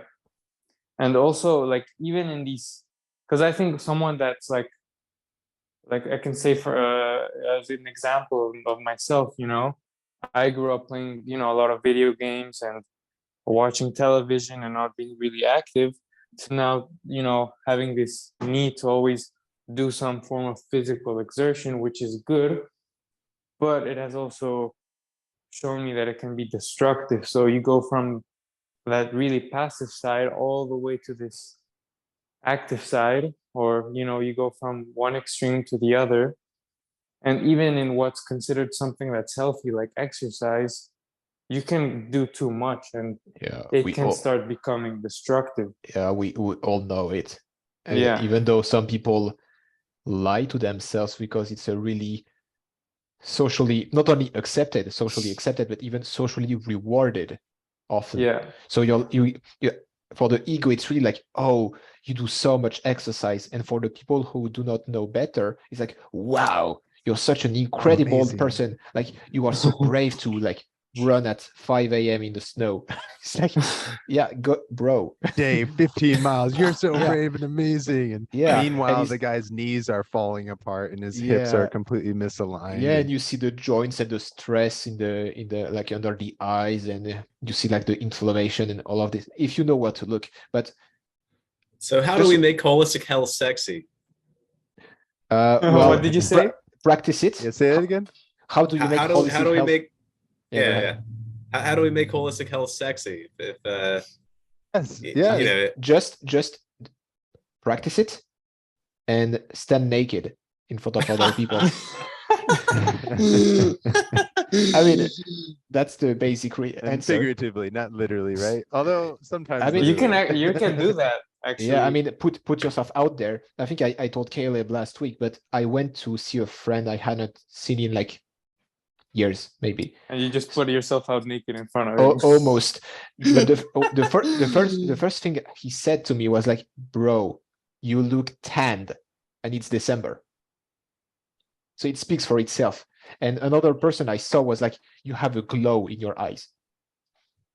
S1: And also, like, even in these, because I think someone that's like I can say for as an example of myself, you know, I grew up playing, you know, a lot of video games and watching television and not being really active, to now, you know, having this need to always do some form of physical exertion, which is good, but it has also shown me that it can be destructive. So you go from that really passive side all the way to this active side, or you know, you go from one extreme to the other. And even in what's considered something that's healthy, like exercise, you can do too much, and it can start becoming destructive.
S4: Yeah, we all know it.
S1: Yeah.
S4: Even though some people lie to themselves because it's a really socially not only accepted, but even socially rewarded often.
S1: Yeah.
S4: So you for the ego, it's really like, oh, you do so much exercise. And for the people who do not know better, it's like, wow, you're such an incredible person. Like, you are so brave to like run at 5 a.m. in the snow. It's like, yeah, bro.
S2: Dave, 15 miles. You're so brave and amazing. And meanwhile, the guy's knees are falling apart and his hips are completely misaligned.
S4: Yeah, and you see the joints and the stress in the like under the eyes, and you see like the inflammation and all of this, if you know where to look. But
S3: So how do we make holistic health sexy?
S4: Well,
S1: what did you say?
S4: Practice it.
S2: Yeah, say that again.
S4: How do you make
S3: How
S4: holistic
S3: do we
S4: health?
S3: make
S4: Yeah, go
S3: yeah,
S4: ahead.
S3: how do we make holistic health sexy? If
S2: Yes,
S3: you
S2: yeah.
S3: know,
S4: Just practice it and stand naked in front of other people. I mean, that's the basic
S2: And
S4: answer.
S2: figuratively, not literally, right? Although sometimes
S4: I mean,
S1: you
S2: literally.
S1: can do that actually.
S4: Yeah, I mean, put yourself out there. I think I told Caleb last week, but I went to see a friend I hadn't seen in like years, maybe.
S1: And you just put yourself out naked in front of him.
S4: Almost. But the first thing he said to me was like, "Bro, you look tanned, and it's December." So it speaks for itself. And another person I saw was like, "You have a glow in your eyes."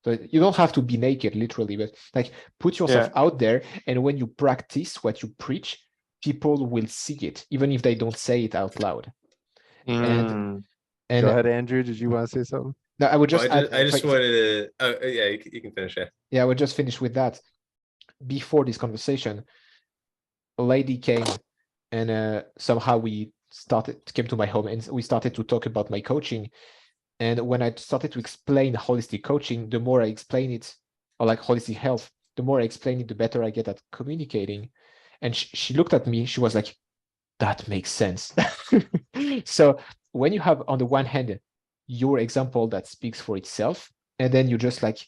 S4: So you don't have to be naked, literally, but like put yourself out there. And when you practice what you preach, people will see it, even if they don't say it out loud. And
S2: Go ahead, Andrew. Did you want to say something?
S4: No, I would just add,
S3: I just wanted to. Oh, yeah, you can finish. Yeah.
S4: Yeah, I would just finish with that. Before this conversation, a lady came, and somehow we came to my home, and we started to talk about my coaching. And when I started to explain holistic coaching, the more I explain it, or like holistic health, the more I explain it, the better I get at communicating. And she looked at me. She was like, "That makes sense." So when you have, on the one hand, your example that speaks for itself, and then you just like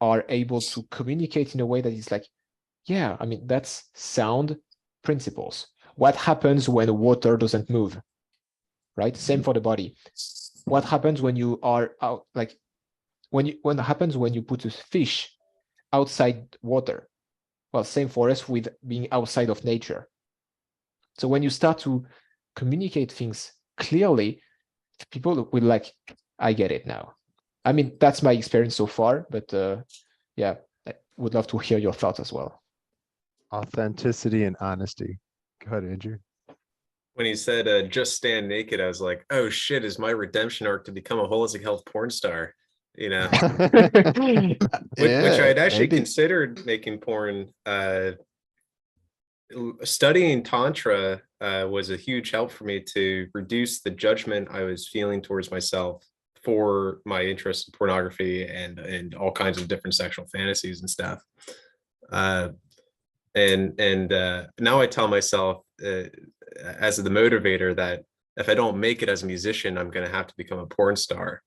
S4: are able to communicate in a way that is like, yeah, I mean, that's sound principles. What happens when water doesn't move, right? Same for the body. What happens when you are out, like what happens when you put a fish outside water? Well, same for us with being outside of nature. So when you start to communicate things clearly, people will like, I get it now. I mean, that's my experience so far, but yeah, I would love to hear your thoughts as well.
S2: Authenticity and honesty. Go ahead, Andrew.
S3: When he said just stand naked, I was like, oh shit, is my redemption arc to become a holistic health porn star? You know, which I'd actually considered making porn. Studying Tantra was a huge help for me to reduce the judgment I was feeling towards myself for my interest in pornography and all kinds of different sexual fantasies and stuff. And now I tell myself as the motivator that if I don't make it as a musician, I'm going to have to become a porn star.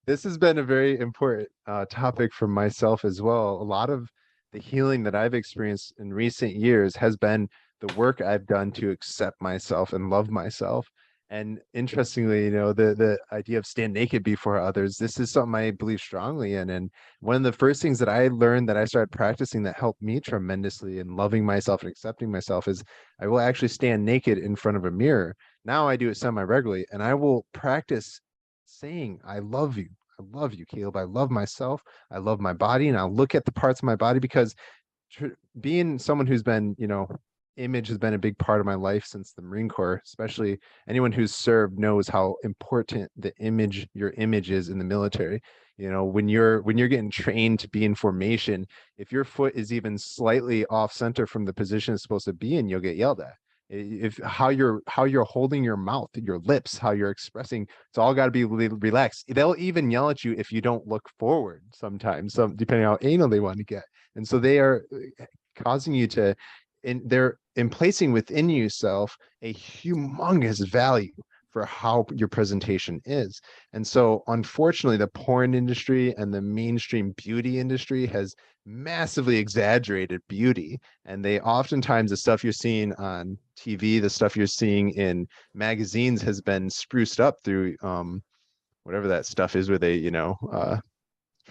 S2: This has been a very important topic for myself as well. A lot of the healing that I've experienced in recent years has been the work I've done to accept myself and love myself. And interestingly, the idea of stand naked before others, this is something I believe strongly in. And one of the first things that I learned that I started practicing that helped me tremendously in loving myself and accepting myself is I will actually stand naked in front of a mirror. Now I do it semi-regularly, and I will practice saying, I love you, Caleb. I love myself. I love my body. And I'll look at the parts of my body because being someone who's been, image has been a big part of my life since the Marine Corps. Especially anyone who's served knows how important your image is in the military. When you're getting trained to be in formation, if your foot is even slightly off center from the position it's supposed to be in, you'll get yelled at. If how you're holding your mouth, your lips, how you're expressing, it's all got to be relaxed. They'll even yell at you if you don't look forward sometimes, depending on how anal they want to get. And so they are causing you to, they're placing within yourself a humongous value for how your presentation is. And so unfortunately, the porn industry and the mainstream beauty industry has massively exaggerated beauty. And they oftentimes, the stuff you're seeing on TV, the stuff you're seeing in magazines has been spruced up through whatever that stuff is where they,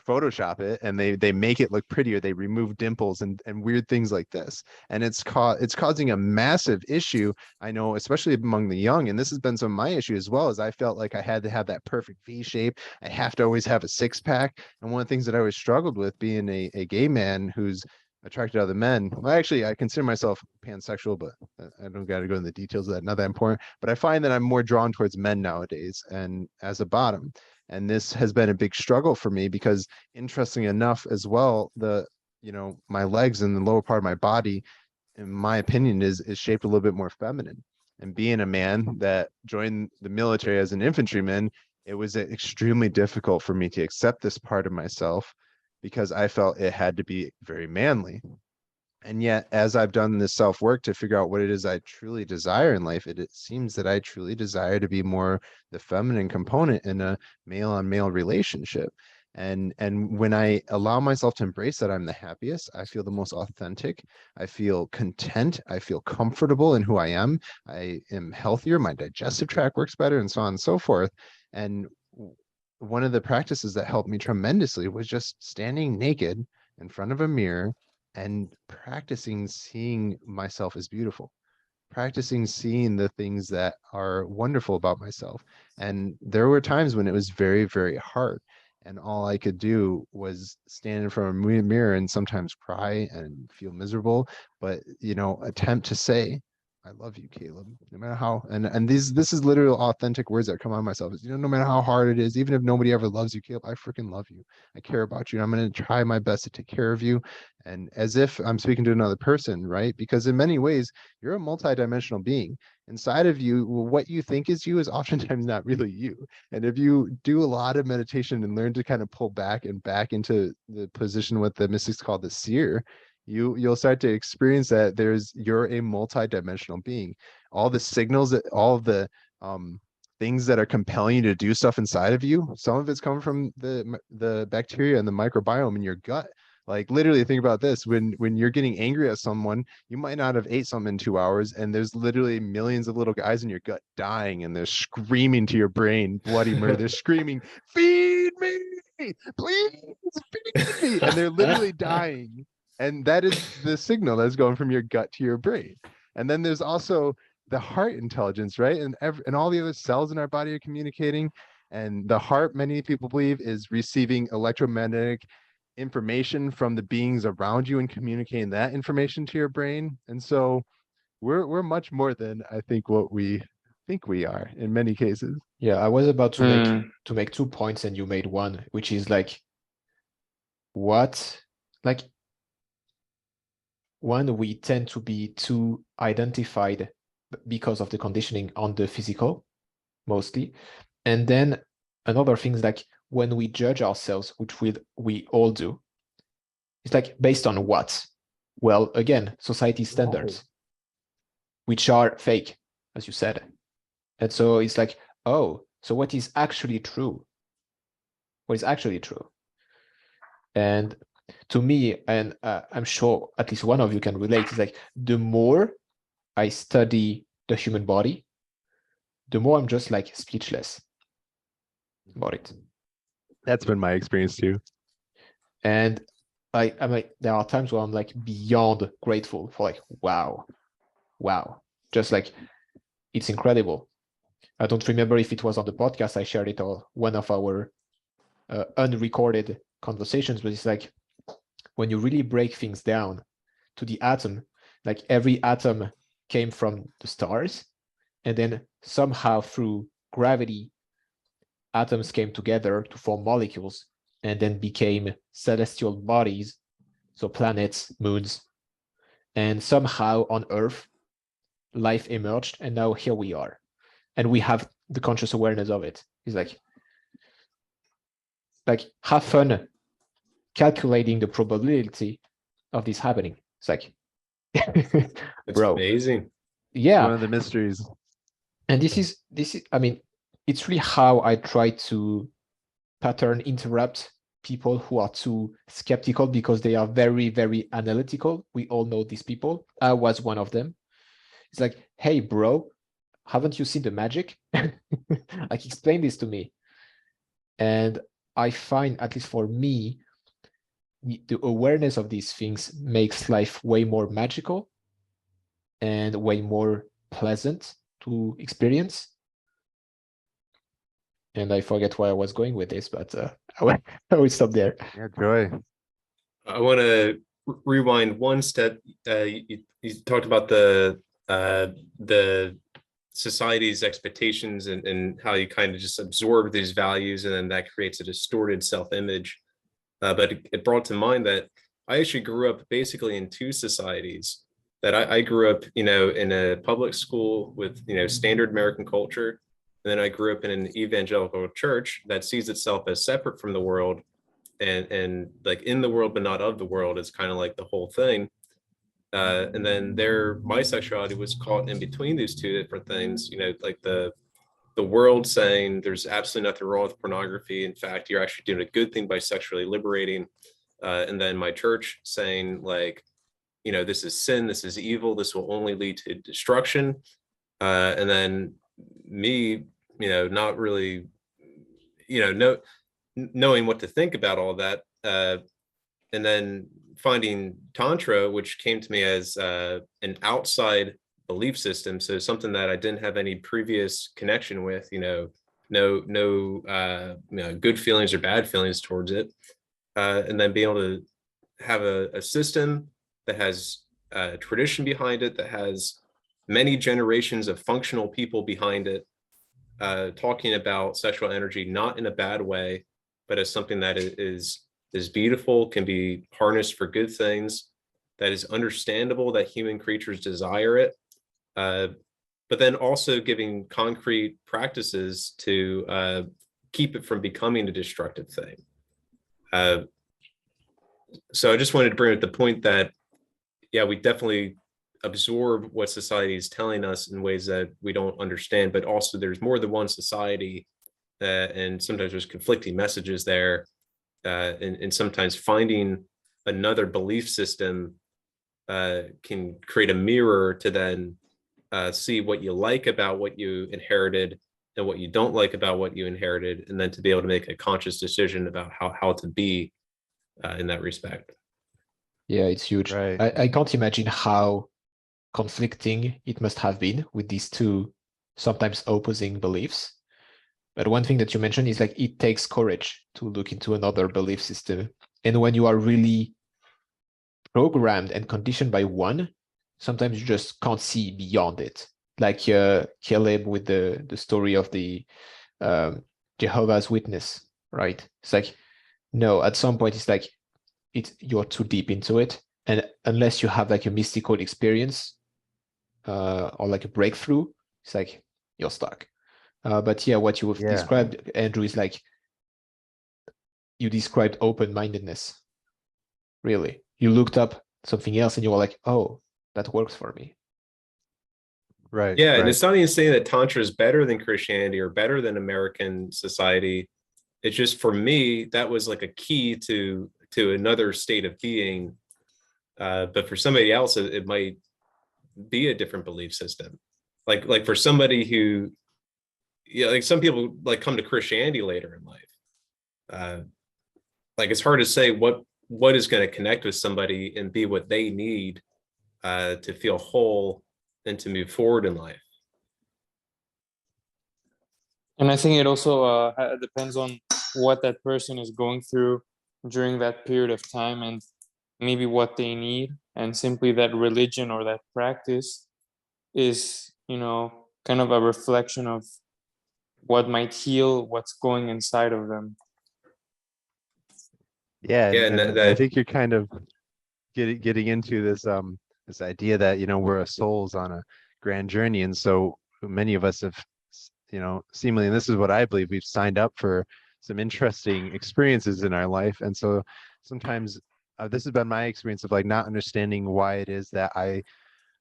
S2: Photoshop it and they make it look prettier. They remove dimples and weird things like this, and it's causing a massive issue, I know, especially among the young. And this has been some of my issue as well, as I felt like I had to have that perfect V shape. I have to always have a six-pack. And one of the things that I always struggled with, being a gay man who's attracted to other men, well, actually I consider myself pansexual, but I don't got to go into the details of that, not that important. But I find that I'm more drawn towards men nowadays, and as a bottom. And this has been a big struggle for me because, interesting enough as well, the my legs and the lower part of my body, in my opinion, is shaped a little bit more feminine. And being a man that joined the military as an infantryman, it was extremely difficult for me to accept this part of myself because I felt it had to be very manly. And yet, as I've done this self work to figure out what it is I truly desire in life, it seems that I truly desire to be more the feminine component in a male on male relationship. And when I allow myself to embrace that, I'm the happiest. I feel the most authentic. I feel content. I feel comfortable in who I am. I am healthier. My digestive tract works better, and so on and so forth. And one of the practices that helped me tremendously was just standing naked in front of a mirror and practicing seeing myself as beautiful, practicing seeing the things that are wonderful about myself. And there were times when it was very, very hard. And all I could do was stand in front of a mirror and sometimes cry and feel miserable, but attempt to say, I love you, Caleb, no matter how, and this is literal authentic words that come out of myself. Is, no matter how hard it is, even if nobody ever loves you, Caleb, I freaking love you. I care about you. And I'm going to try my best to take care of you. And as if I'm speaking to another person, right? Because in many ways, you're a multidimensional being. Inside of you, what you think is you is oftentimes not really you. And if you do a lot of meditation and learn to kind of pull back and back into the position what the mystics call the seer, you'll start to experience that you're a multi-dimensional being. All the signals, that all of the things that are compelling you to do stuff inside of you, some of it's coming from the bacteria and the microbiome in your gut. Like literally think about this, when you're getting angry at someone, you might not have ate something in 2 hours, and there's literally millions of little guys in your gut dying, and they're screaming to your brain bloody murder. They're screaming, feed me, please feed me, and they're literally dying. And that is the signal that's going from your gut to your brain. And then there's also the heart intelligence, right? And all the other cells in our body are communicating. And the heart, many people believe, is receiving electromagnetic information from the beings around you and communicating that information to your brain. And so we're much more than I think what we think we are in many cases.
S4: Yeah, I was about to make 2 points and you made one, which is like one, we tend to be too identified because of the conditioning on the physical, mostly. And then another thing is like when we judge ourselves, which we all do, it's like based on what? Well, again, society standards, which are fake, as you said. And so it's like, oh, so what is actually true? What is actually true? And to me, and I'm sure at least one of you can relate, is like the more I study the human body, the more I'm just like speechless about it.
S2: That's been my experience too.
S4: And I'm like, there are times where I'm like beyond grateful for like, wow, just like, it's incredible. I don't remember if it was on the podcast I shared it or one of our unrecorded conversations, but it's like when you really break things down to the atom, like every atom came from the stars, and then somehow through gravity, atoms came together to form molecules and then became celestial bodies, so planets, moons, and somehow on Earth, life emerged, and now here we are. And we have the conscious awareness of it. It's like have fun calculating the probability of this happening. It's like,
S3: It's
S4: bro,
S3: amazing.
S4: Yeah.
S2: One of the mysteries.
S4: And this is, I mean, it's really how I try to pattern interrupt people who are too skeptical because they are very, very analytical. We all know these people. I was one of them. It's like, hey, bro, haven't you seen the magic? Like, explain this to me. And I find, at least for me, the awareness of these things makes life way more magical and way more pleasant to experience. And I forget where I was going with this, but I will stop there.
S2: Yeah, joy.
S3: I want to rewind one step. You talked about the society's expectations and how you kind of just absorb these values, and then that creates a distorted self-image. But it brought to mind that I actually grew up basically in two societies. That I grew up, you know, in a public school with, you know, standard American culture. And then I grew up in an evangelical church that sees itself as separate from the world and like in the world but not of the world is kind of like the whole thing. And then my sexuality was caught in between these two different things, you know, like the world saying there's absolutely nothing wrong with pornography. In fact, you're actually doing a good thing by sexually liberating. And then my church saying like, you know, this is sin, this is evil, this will only lead to destruction. And then me, you know, not really, you know, knowing what to think about all that. And then finding Tantra, which came to me as an outside belief system. So something that I didn't have any previous connection with, you know, no you know, good feelings or bad feelings towards it. And then being able to have a system that has tradition behind it, that has many generations of functional people behind it, talking about sexual energy, not in a bad way, but as something that is beautiful, can be harnessed for good things, that is understandable that human creatures desire it, but then also giving concrete practices to keep it from becoming a destructive thing. So I just wanted to bring up the point that, yeah, we definitely absorb what society is telling us in ways that we don't understand, but also there's more than one society, and sometimes there's conflicting messages there, and sometimes finding another belief system can create a mirror to then see what you like about what you inherited and what you don't like about what you inherited, and then to be able to make a conscious decision about how to be in that respect.
S4: Yeah, it's huge.
S2: Right.
S4: I can't imagine how conflicting it must have been with these two sometimes opposing beliefs. But one thing that you mentioned is like it takes courage to look into another belief system. And when you are really programmed and conditioned by one, sometimes you just can't see beyond it. Like Caleb with the story of the Jehovah's Witness, right? It's like, no, at some point it's like you're too deep into it. And unless you have like a mystical experience or like a breakthrough, it's like you're stuck. But yeah, what you've described, Andrew, is like you described open-mindedness. Really, you looked up something else and you were like, oh, that works for me.
S2: Right.
S3: Yeah, and
S2: right.
S3: it's not even saying that Tantra is better than Christianity or better than American society. It's just, for me, that was like a key to another state of being. But for somebody else, it might be a different belief system. Like for somebody who, yeah, like some people like come to Christianity later in life. Like it's hard to say what is going to connect with somebody and be what they need to feel whole and to move forward in life.
S1: And I think it also depends on what that person is going through during that period of time, and maybe what they need. And simply that religion or that practice is, you know, kind of a reflection of what might heal what's going inside of them.
S2: Yeah,
S3: Yeah,
S2: and,
S3: and
S2: I think you're kind of getting into this idea that, you know, we're souls on a grand journey, and so many of us have, you know, seemingly, and this is what I believe, we've signed up for some interesting experiences in our life, and so sometimes this has been my experience of like not understanding why it is that I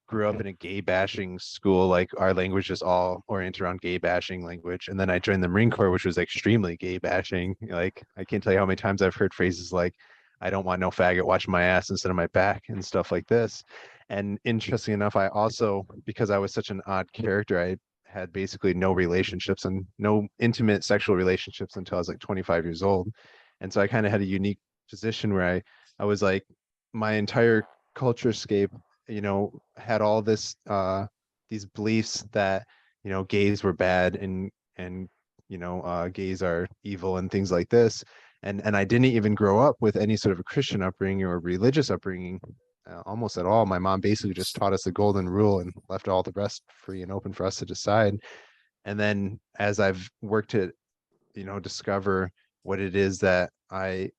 S2: grew up in a gay bashing school. Like our language is all oriented around gay bashing language. And then I joined the Marine Corps, which was extremely gay bashing. Like I can't tell you how many times I've heard phrases like, I don't want no faggot watching my ass instead of my back and stuff like this. And interesting enough, I also, because I was such an odd character, I had basically no relationships and no intimate sexual relationships until I was like 25 years old. And so I kind of had a unique position where I was like, my entire culture scape, you know, had all this these beliefs that, you know, gays were bad and you know, gays are evil and things like this, and I didn't even grow up with any sort of a Christian upbringing or religious upbringing almost at all. My mom basically just taught us the golden rule and left all the rest free and open for us to decide. And then as I've worked to, you know, discover what it is that I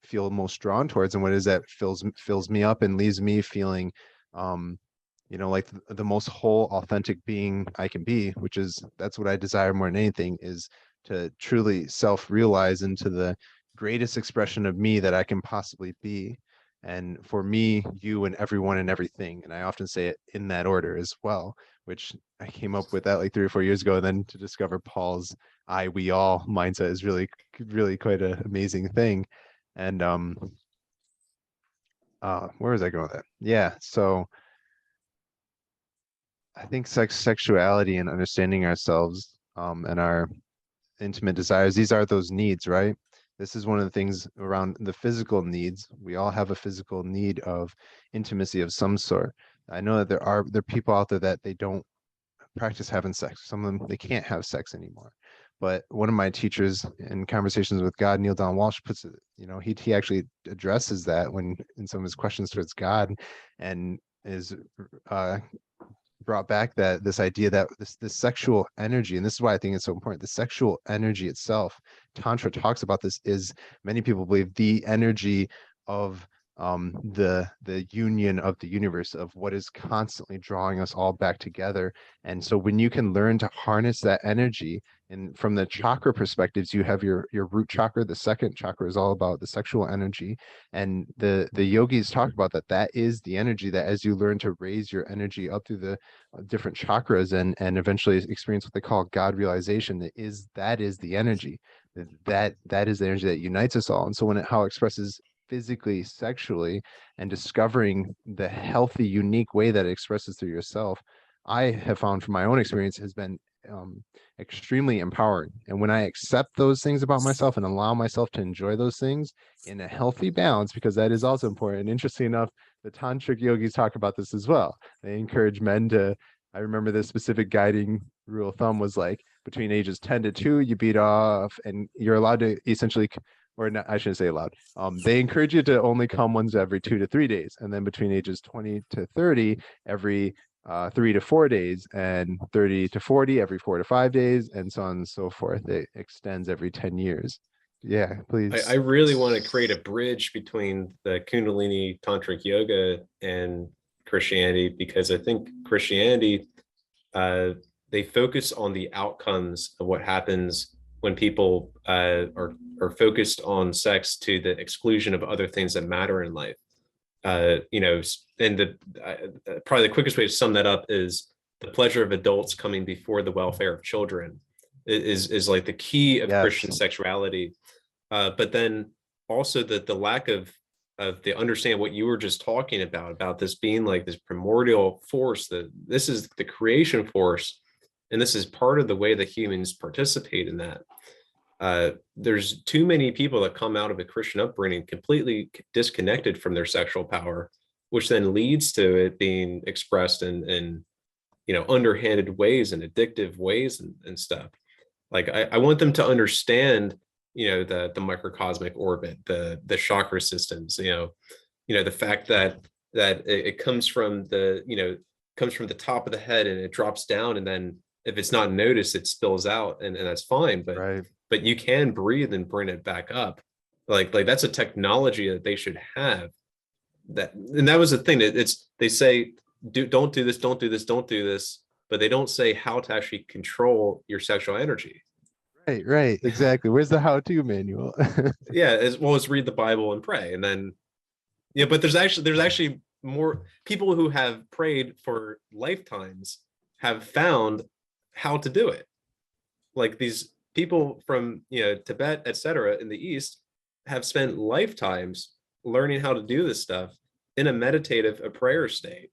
S2: feel most drawn towards, and what is that fills me up and leaves me feeling like the most whole, authentic being I can be, which is, that's what I desire more than anything, is to truly self-realize into the greatest expression of me that I can possibly be. And for me, you, and everyone and everything. And I often say it in that order as well, which I came up with that like 3 or 4 years ago. And then to discover Paul's I, we all mindset is really, really quite an amazing thing. And where was I going with that? Yeah. So I think sexuality and understanding ourselves and our intimate desires, these are those needs, right? This is one of the things around the physical needs. We all have a physical need of intimacy of some sort. I know that there are people out there that they don't practice having sex. Some of them, they can't have sex anymore. But one of my teachers in Conversations with God, Neil Don Walsh, puts it, he actually addresses that when in some of his questions towards God, and is brought back that this idea that this sexual energy, and this is why I think it's so important, the sexual energy itself, Tantra talks about this, is, many people believe, the energy of the union of the universe, of what is constantly drawing us all back together. And so when you can learn to harness that energy, and from the chakra perspectives, you have your root chakra. The second chakra is all about the sexual energy, and the yogis talk about that is the energy, that as you learn to raise your energy up through the different chakras, and eventually experience what they call God realization, that is the energy, that is the energy that unites us all. And so how it expresses physically, sexually, and discovering the healthy, unique way that it expresses through yourself, I have found from my own experience, has been extremely empowering. And when I accept those things about myself and allow myself to enjoy those things in a healthy balance, because that is also important. And interesting enough, the tantric yogis talk about this as well. They encourage men to, I remember the specific guiding rule of thumb was like, between ages 10 to 2, you beat off, and you're allowed to essentially, or not, I shouldn't say allowed. They encourage you to only come once every 2 to 3 days, and then between ages 20 to 30, every 3 to 4 days, and 30 to 40 every 4 to 5 days, and so on and so forth. It extends every 10 years. Yeah, please.
S3: I really want to create a bridge between the Kundalini Tantric Yoga and Christianity, because I think Christianity, they focus on the outcomes of what happens when people are focused on sex to the exclusion of other things that matter in life. And probably the quickest way to sum that up is the pleasure of adults coming before the welfare of children is like the key of Christian sexuality. But then also the lack of the understand what you were just talking about this being like this primordial force, that this is the creation force, and this is part of the way that humans participate in that. There's too many people that come out of a Christian upbringing completely disconnected from their sexual power, which then leads to it being expressed in underhanded ways and addictive ways and stuff. Like I want them to understand, the microcosmic orbit, the chakra systems, the fact that it comes from the top of the head and it drops down, and then if it's not noticed, it spills out, and that's fine. But
S2: right.
S3: But you can breathe and bring it back up. Like that's a technology that they should have. And that was the thing. They say, don't do this, don't do this, don't do this, but they don't say how to actually control your sexual energy.
S2: Right, exactly. Where's the how-to manual?
S3: Yeah, as well as read the Bible and pray, and then but there's actually more people who have prayed for lifetimes have found how to do it. Like these people from Tibet, etc., in the East have spent lifetimes learning how to do this stuff in a meditative, a prayer state,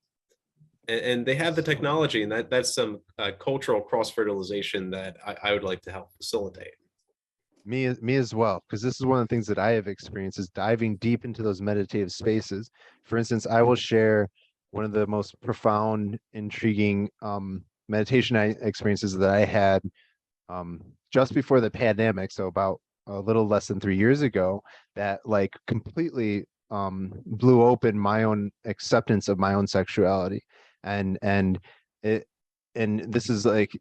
S3: and they have the technology, and that's some cultural cross-fertilization that I would like to help facilitate.
S2: Me as well, because this is one of the things that I have experienced, is diving deep into those meditative spaces. For instance, I will share one of the most profound, intriguing meditation experiences that I had just before the pandemic, so about a little less than 3 years ago, that like completely blew open my own acceptance of my own sexuality. And this is like,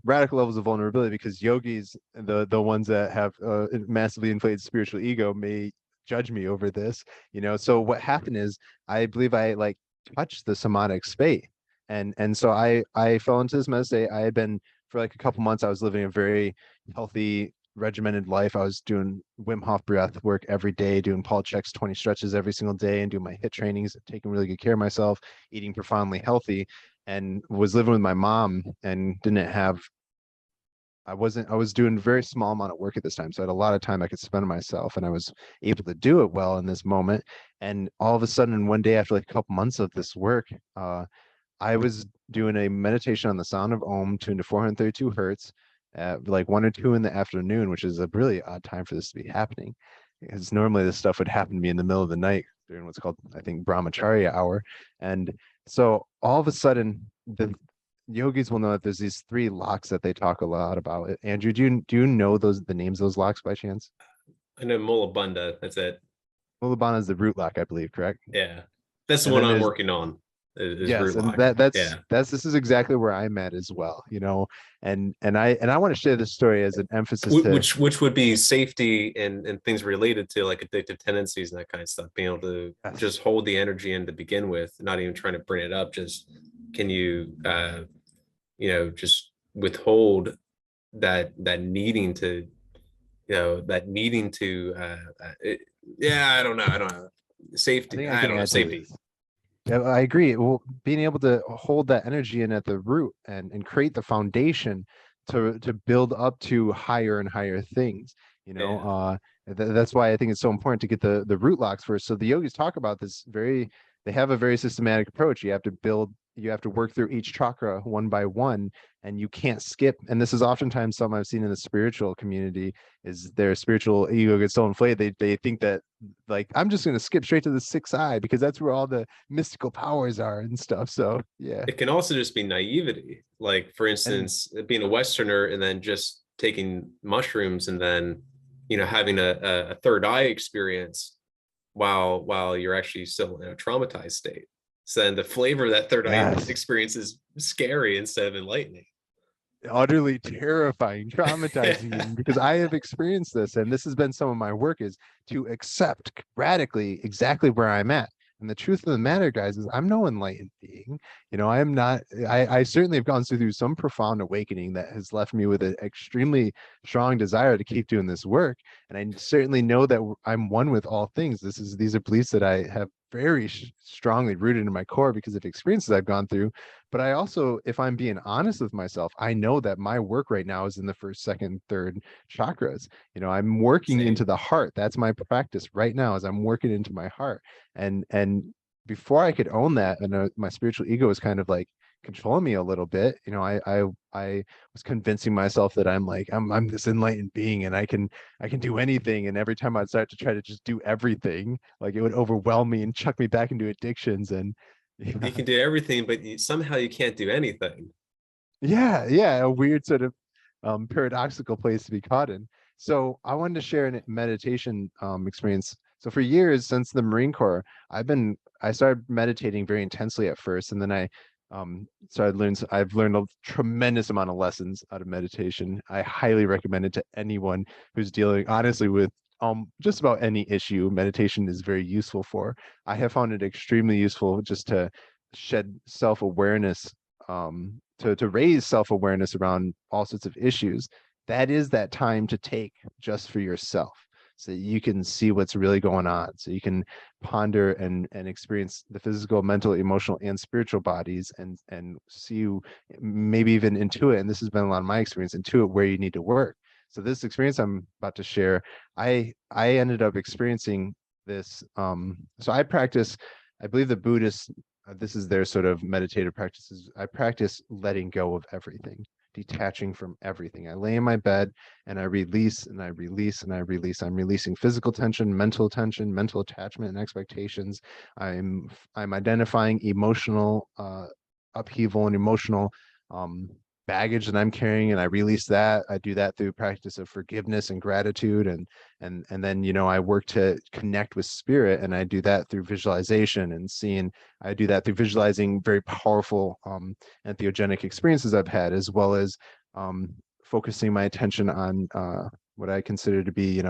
S2: radical levels of vulnerability, because yogis, the ones that have massively inflated spiritual ego, may judge me over this, So what happened is, I believe I like touched the somatic state. And so I fell into this meditation. I had been, for like a couple months, I was living a very healthy, regimented life. I was doing Wim Hof breath work every day, doing Paul Chek's 20 stretches every single day, and doing my HIIT trainings, taking really good care of myself, eating profoundly healthy, and was living with my mom and didn't have I was doing a very small amount of work at this time. So I had a lot of time I could spend on myself, and I was able to do it well in this moment. And all of a sudden, one day, after like a couple months of this work, I was doing a meditation on the sound of Om tuned to 432 hertz at like 1 or 2 in the afternoon, which is a really odd time for this to be happening, because normally this stuff would happen to me in the middle of the night during what's called, I think, Brahmacharya hour. And so all of a sudden, the yogis will know that there's these 3 locks that they talk a lot about. Andrew, do you know the names of those locks by chance?
S3: I know Mulabanda. That's it.
S2: Mulabana is the root lock, I believe, correct?
S3: Yeah, that's the
S2: And
S3: one
S2: then
S3: I'm
S2: there's
S3: working on. Is
S2: yes,
S3: root
S2: and
S3: lock.
S2: that's
S3: Yeah.
S2: this is exactly where I'm at as well, and I want to share this story as an emphasis to
S3: Which would be safety and things related to like addictive tendencies and that kind of stuff. Being able to
S2: yes.
S3: just hold the energy in to begin with, not even trying to bring it up. Just can you just withhold that needing to I don't know
S2: I
S3: safety.
S2: think I
S3: I
S2: can
S3: don't know
S2: add to
S3: safety.
S2: this. Yeah, I agree. Well, being able to hold that energy in at the root and create the foundation to build up to higher and higher things, that's why I think it's so important to get the root locks first. So the yogis talk about this they have a very systematic approach. You have to work through each chakra one by one, and you can't skip. And this is oftentimes something I've seen in the spiritual community, is their spiritual ego gets so inflated. They think that, like, I'm just going to skip straight to the 6th eye because that's where all the mystical powers are and stuff. So yeah.
S3: It can also just be naivety. Like, for
S2: And
S3: instance, being a Westerner and then just taking mushrooms and then, having a third eye experience while you're actually still in a traumatized state. So then the flavor of that third eye
S2: yes,
S3: experience is scary instead of enlightening.
S2: utterly terrifying, traumatizing, even, because I have experienced this, and this has been some of my work, is to accept radically exactly where I'm at. And the truth of the matter, guys, is I'm no enlightened being. I am not. I certainly have gone through some profound awakening that has left me with an extremely strong desire to keep doing this work. And I certainly know that I'm one with all things. These are beliefs that I have very strongly rooted in my core because of experiences I've gone through. But I also, if I'm being honest with myself, I know that my work right now is in the 1st, 2nd, 3rd chakras. I'm working
S3: Same.
S2: into the heart. That's my practice right now, is I'm working into my heart. And before I could own that, and my spiritual ego was kind of like controlling me a little bit. I was convincing myself that I'm this enlightened being, and I can do anything. And every time I'd start to try to just do everything, like, it would overwhelm me and chuck me back into addictions. And
S3: You can do everything, but somehow you can't do anything.
S2: yeah, a weird sort of paradoxical place to be caught in. So I wanted to share a meditation experience. So for years, since the Marine Corps, I started meditating very intensely at first, and then I I've learned a tremendous amount of lessons out of meditation. I highly recommend it to anyone who's dealing honestly with just about any issue. Meditation is very useful for. I have found it extremely useful just to shed self-awareness, to raise self-awareness around all sorts of issues. That is that time to take just for yourself, so that you can see what's really going on, so you can ponder and experience the physical, mental, emotional, and spiritual bodies, and see, maybe even intuit, and this has been a lot of my experience, intuit where you need to work. So this experience I'm about to share, I ended up experiencing this. So I practice, I believe the Buddhists, this is their sort of meditative practices. I practice letting go of everything, detaching from everything. I lay in my bed and I release and I release and I release. I'm releasing physical tension, mental attachment and expectations. I'm identifying emotional upheaval and emotional baggage that I'm carrying, and I release that. I do that through practice of forgiveness and gratitude, and then I work to connect with spirit, and I do that through visualization and seeing. I do that through visualizing very powerful entheogenic experiences I've had, as well as focusing my attention on what I consider to be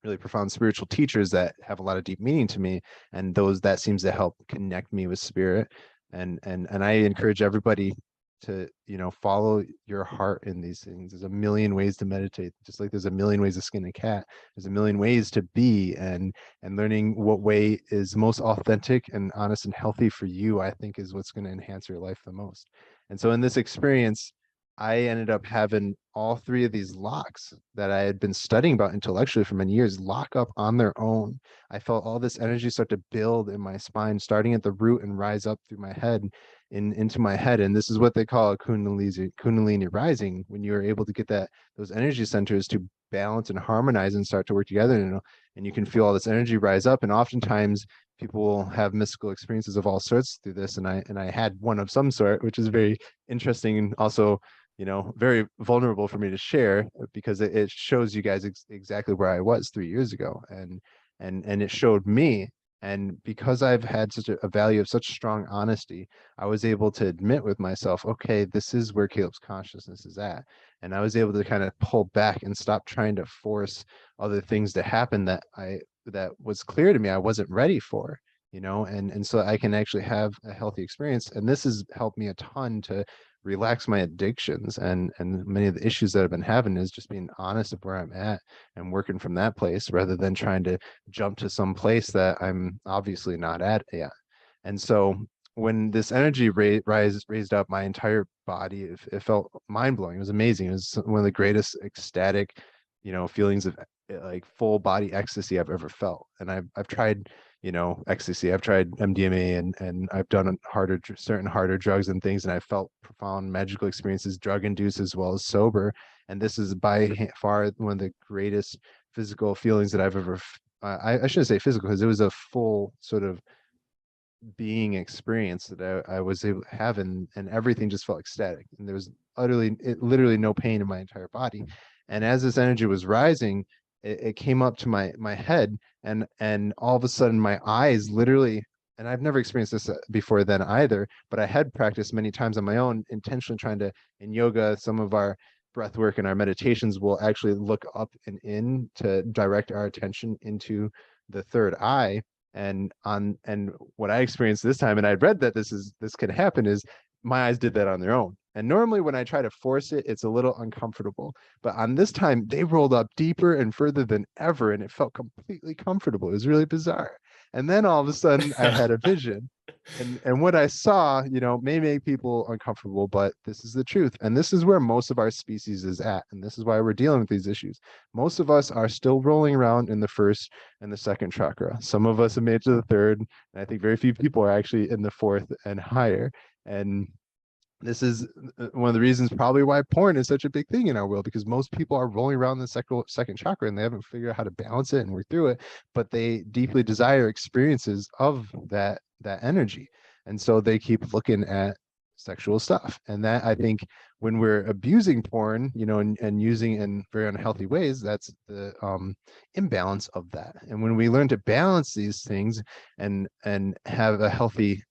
S2: really profound spiritual teachers that have a lot of deep meaning to me, and those that seems to help connect me with spirit. And I encourage everybody to, you know, follow your heart in these things. There's a million ways to meditate, just like there's a million ways to skin a cat. There's a million ways to be, and learning what way is most authentic and honest and healthy for you, I think, is what's going to enhance your life the most. And so in this experience, I ended up having all three of these locks that I had been studying about intellectually for many years lock up on their own. I felt all this energy start to build in my spine, starting at the root and rise up through my head into my head. And this is what they call a kundalini rising, when you're able to get those energy centers to balance and harmonize and start to work together, and you can feel all this energy rise up. And oftentimes people will have mystical experiences of all sorts through this, and I had one of some sort, which is very interesting and also, you know, very vulnerable for me to share, because it shows you guys exactly where I was 3 years ago, and it showed me. And because I've had such a value of such strong honesty, I was able to admit with myself, okay, this is where Caleb's consciousness is at. And I was able to kind of pull back and stop trying to force other things to happen that was clear to me I wasn't ready for, you know, and so I can actually have a healthy experience. And this has helped me a ton to relax my addictions, and many of the issues that I've been having is just being honest of where I'm at and working from that place, rather than trying to jump to some place that I'm obviously not at yet. And so when this energy raised up my entire body, it felt mind-blowing. It was amazing. It was one of the greatest ecstatic, you know, feelings of like full body ecstasy I've ever felt. And I've tried, you know, ecstasy. I've tried MDMA, and I've done certain harder drugs and things, and I felt profound magical experiences, drug induced as well as sober. And this is by far one of the greatest physical feelings that I've ever. I shouldn't say physical, because it was a full sort of being experience that I was able to have, and everything just felt ecstatic, and there was literally no pain in my entire body. And as this energy was rising, it came up to my head, and all of a sudden my eyes literally, and I've never experienced this before then either, but I had practiced many times on my own, intentionally trying to, in yoga, some of our breath work and our meditations will actually look up and in to direct our attention into the third eye. And what I experienced this time, and I'd read that this could happen, is my eyes did that on their own. And normally when I try to force it, it's a little uncomfortable. But on this time, they rolled up deeper and further than ever, and it felt completely comfortable. It was really bizarre. And then all of a sudden I had a vision. And what I saw, you know, may make people uncomfortable, but this is the truth. And this is where most of our species is at. And this is why we're dealing with these issues. Most of us are still rolling around in the first and the second chakra. Some of us have made it to the third, and I think very few people are actually in the fourth and higher. And this is one of the reasons probably why porn is such a big thing in our world, because most people are rolling around the second chakra and they haven't figured out how to balance it and work through it, but they deeply desire experiences of that energy. And so they keep looking at sexual stuff. And that, I think, when we're abusing porn, you know, and using it in very unhealthy ways, that's the imbalance of that. And when we learn to balance these things and have a healthy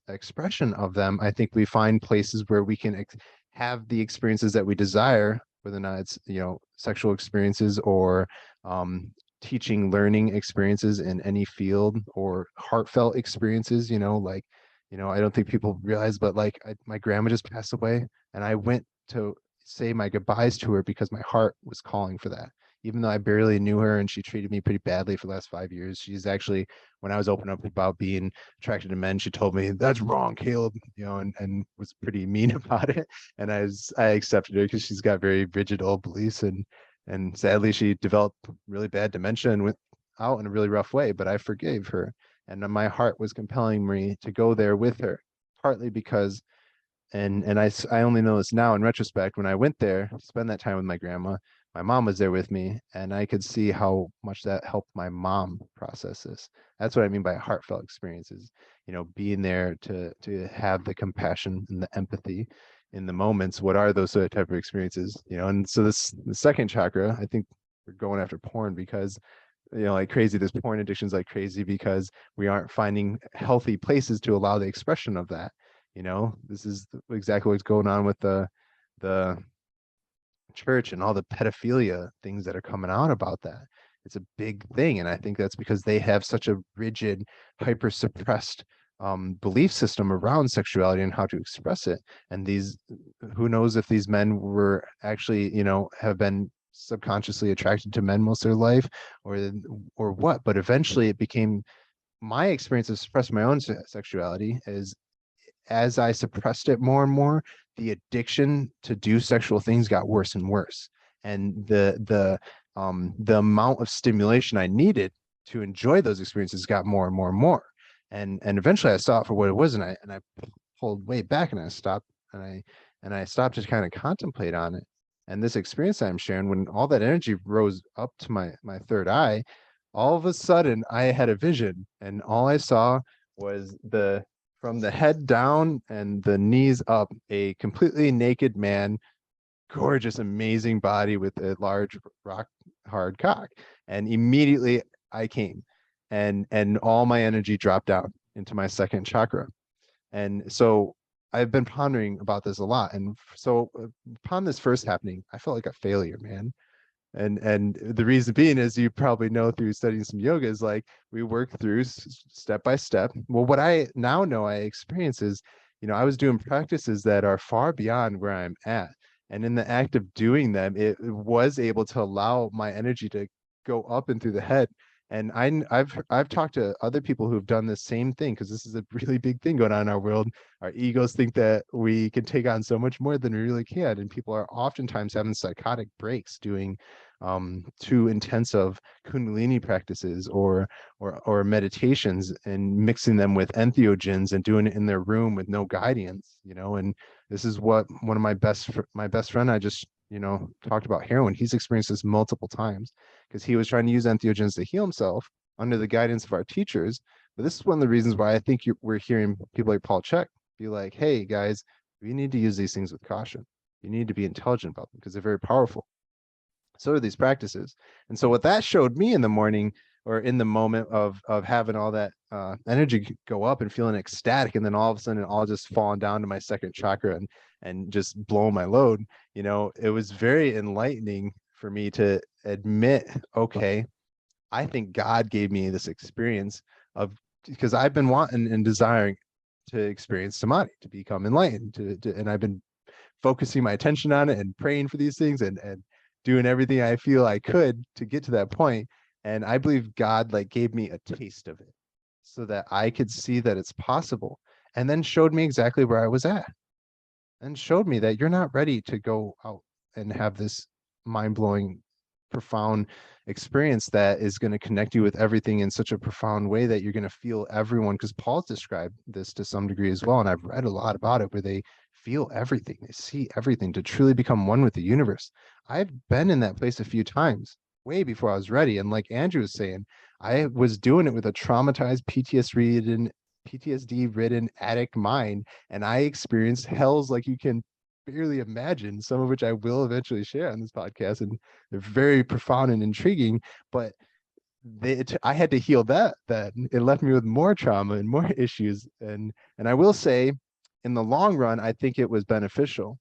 S2: expression of them, I think we find places where we can have the experiences that we desire, whether or not it's, you know, sexual experiences or teaching, learning experiences in any field, or heartfelt experiences, you know, like, you know, I don't think people realize, but like my grandma just passed away, and I went to say my goodbyes to her because my heart was calling for that. Even though I barely knew her and she treated me pretty badly for the last 5 years, she's actually, when I was open up about being attracted to men, she told me, "That's wrong, Caleb," you know, and was pretty mean about it. And I accepted her because she's got very rigid old beliefs, and sadly she developed really bad dementia and went out in a really rough way. But I forgave her, and my heart was compelling me to go there with her, partly because, and I only know this now in retrospect, when I went there to spend that time with my grandma, my mom was there with me, and I could see how much that helped my mom process this. That's what I mean by heartfelt experiences, you know, being there to have the compassion and the empathy in the moments. What are those sort of type of experiences, you know? And so the second chakra, I think we're going after porn because, you know, like crazy, this porn addictions like crazy because we aren't finding healthy places to allow the expression of that. You know, this is exactly what's going on with the church and all the pedophilia things that are coming out about that. it's a big thing. And I think that's because they have such a rigid, hyper suppressed belief system around sexuality and how to express it. And these, who knows if these men were actually, you know, have been subconsciously attracted to men most of their life, or what. But eventually it became my experience of suppressing my own sexuality is, as I suppressed it more and more, the addiction to do sexual things got worse and worse. And the amount of stimulation I needed to enjoy those experiences got more and more and more. And eventually I saw it for what it was, and I pulled way back, and I stopped, and I stopped to kind of contemplate on it. And this experience I'm sharing, when all that energy rose up to my third eye, all of a sudden I had a vision, and all I saw was from the head down and the knees up, a completely naked man, gorgeous, amazing body with a large rock hard cock. And immediately I came, and all my energy dropped down into my second chakra. And so I've been pondering about this a lot. And so upon this first happening, I felt like a failure, man. And the reason being, as you probably know through studying some yoga, is like we work through step by step. Well, what I now know I experience is, you know, I was doing practices that are far beyond where I'm at. And in the act of doing them, it was able to allow my energy to go up and through the head. And I've talked to other people who've done the same thing, because this is a really big thing going on in our world. Our egos think that we can take on so much more than we really can, and people are oftentimes having psychotic breaks doing too intensive kundalini practices or meditations, and mixing them with entheogens and doing it in their room with no guidance, you know. And this is what one of my best friend, I just, you know, talked about heroin. He's experienced this multiple times because he was trying to use entheogens to heal himself under the guidance of our teachers. But this is one of the reasons why I think we're hearing people like Paul Chek be like, hey guys, we need to use these things with caution. You need to be intelligent about them because they're very powerful. So are these practices. And so what that showed me in the morning, or in the moment of having all that energy go up and feeling ecstatic, and then all of a sudden it all just falling down to my second chakra and just blowing my load, you know, it was very enlightening for me to admit, okay, I think God gave me this experience of, because I've been wanting and desiring to experience samadhi, to become enlightened, and I've been focusing my attention on it and praying for these things, and doing everything I feel I could to get to that point. And I believe God like gave me a taste of it so that I could see that it's possible, and then showed me exactly where I was at, and showed me that you're not ready to go out and have this mind-blowing, profound experience that is going to connect you with everything in such a profound way that you're going to feel everyone. Because Paul's described this to some degree as well, and I've read a lot about it, where they feel everything, they see everything, to truly become one with the universe. I've been in that place a few times, way before I was ready. And like Andrew was saying, I was doing it with a traumatized, PTSD ridden addict mind, and I experienced hells like you can barely imagine, some of which I will eventually share on this podcast, and they're very profound and intriguing. But I had to heal that it left me with more trauma and more issues. And I will say, in the long run, I think it was beneficial,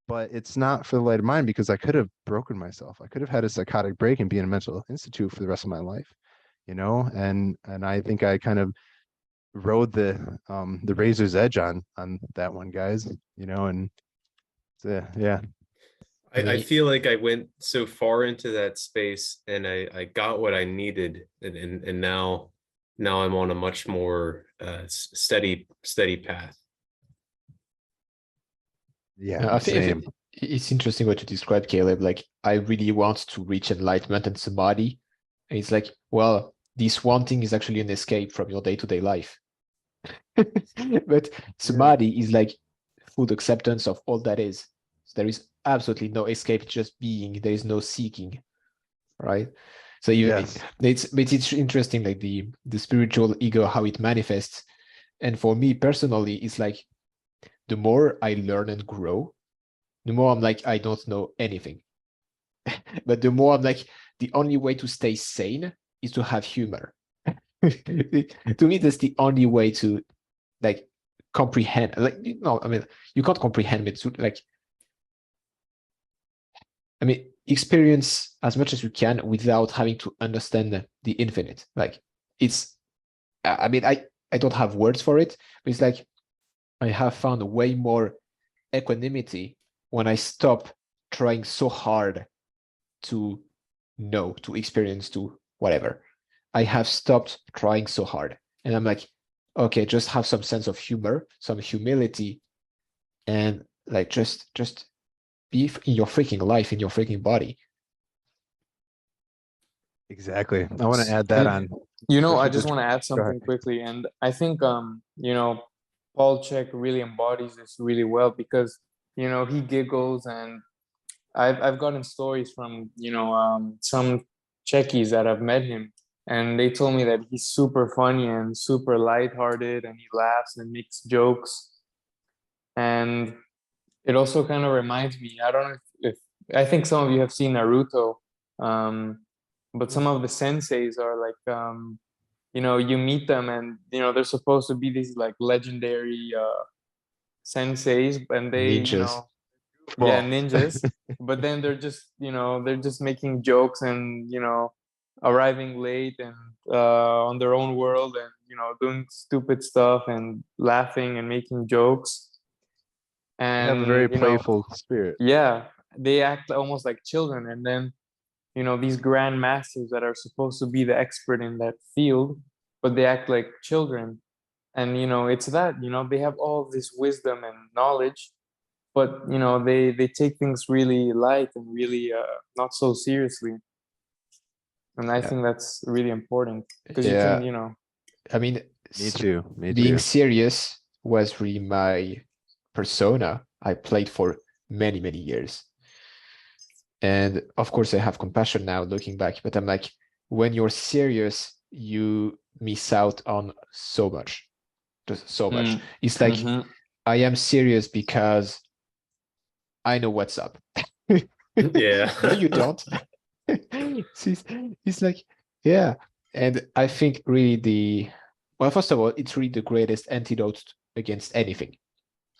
S2: but it's not for the light of mind, because I could have broken myself. I could have had a psychotic break and be in a mental institute for the rest of my life, you know. And I think I kind of rode the razor's edge on that one, guys, you know. And so, yeah.
S3: I feel like I went so far into that space, and I got what I needed, and now I'm on a much more steady path.
S2: Yeah,
S4: I think
S2: same.
S4: it's interesting what you described, Caleb. Like, I really want to reach enlightenment and samadhi. And it's like, well, this one thing is actually an escape from your day-to-day life. But samadhi is like full acceptance of all that is. So there is absolutely no escape, just being. There is no seeking, right? So it's interesting, like the spiritual ego, how it manifests. And for me personally, it's like the more I learn and grow, the more I'm like, I don't know anything. But the more I'm like, the only way to stay sane is to have humor. To me, that's the only way to like comprehend. Like, you know, I mean, you can't comprehend it. So, like, I mean, experience as much as you can without having to understand the infinite. Like it's, I mean, I don't have words for it, but it's like I have found way more equanimity when I stop trying so hard to know, to experience, to whatever. I have stopped trying so hard. And I'm like, okay, just have some sense of humor, some humility, and like just be in your freaking life, in your freaking body.
S2: Exactly. I want to add that
S1: And,
S2: on.
S1: you know, I
S2: especially
S1: just
S2: this-
S1: want to add
S2: Go ahead.
S1: something quickly, and I think you know, Paul Check really embodies this really well because you know he giggles, and I've gotten stories from you know some Czechies that have met him, and they told me that he's super funny and super lighthearted, and he laughs and makes jokes, and it also kind of reminds me. I don't know if I think some of you have seen Naruto, um, but some of the senseis are like you know you meet them and you know they're supposed to be these like legendary senseis, and they you
S4: Ninjas.
S1: know yeah
S2: Well,
S1: ninjas, but then they're just you know they're just making jokes and you know arriving late and on their own world and you know doing stupid stuff and laughing and making jokes,
S2: they have a very
S1: and you know
S2: playful spirit.
S1: yeah they act almost like children, and then you know these grand masters that are supposed to be the expert in that field, but they act like children, and you know it's that you know they have all this wisdom and knowledge, but you know they take things really light and really not so seriously, and I
S4: Yeah.
S1: think that's really important because you
S4: Yeah.
S1: can you know
S4: I mean,
S2: Me too. Me
S4: being
S2: too.
S4: serious was really my persona. I played for many, many years. And of course, I have compassion now looking back, but I'm like, when you're serious, you miss out on so much, just so much. It's like,
S1: mm-hmm.
S4: I am serious because I know what's up.
S3: Yeah.
S4: No, you don't. It's like, yeah. And I think really well, first of all, it's really the greatest antidote against anything,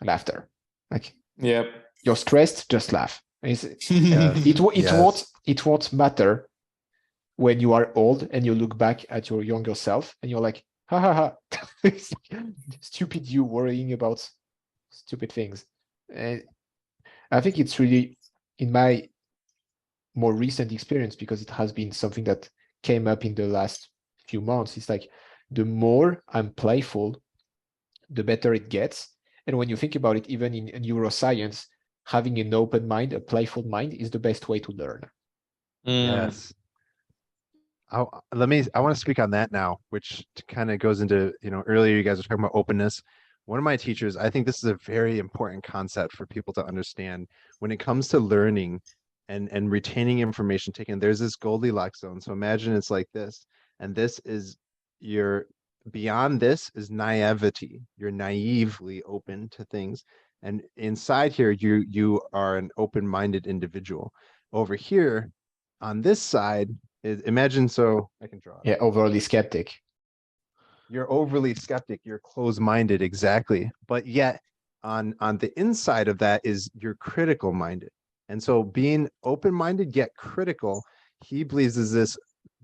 S4: laughter. Like
S1: Yep.
S4: you're stressed, just laugh.
S2: Yes.
S4: It won't matter when you are old and you look back at your younger self and you're like, ha ha ha, stupid you worrying about stupid things. And I think it's really in my more recent experience, because it has been something that came up in the last few months. It's like the more I'm playful, the better it gets. And when you think about it, even in neuroscience, having an open mind, a playful mind, is the best way to learn.
S2: Yes. I want to speak on that now, which kind of goes into, earlier you guys were talking about openness. One of my teachers, I think this is a very important concept for people to understand when it comes to learning and retaining information taken. There's this Goldilocks zone. So imagine it's like this, and this is beyond this is naivety. You're naively open to things. And inside here, you are an open-minded individual. Over here, on this side, imagine, so I can draw it.
S4: Yeah, overly skeptic.
S2: You're overly skeptic, you're closed-minded, exactly. But yet on the inside of that is you're critical minded. And so being open-minded yet critical, he believes is this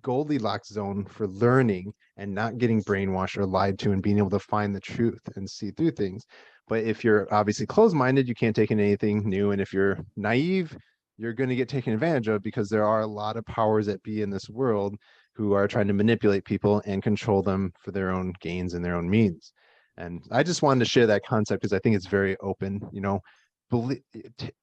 S2: Goldilocks zone for learning and not getting brainwashed or lied to and being able to find the truth and see through things. But if you're obviously closed-minded, you can't take in anything new. And if you're naive, you're going to get taken advantage of, because there are a lot of powers that be in this world who are trying to manipulate people and control them for their own gains and their own means. And I just wanted to share that concept because I think it's very open.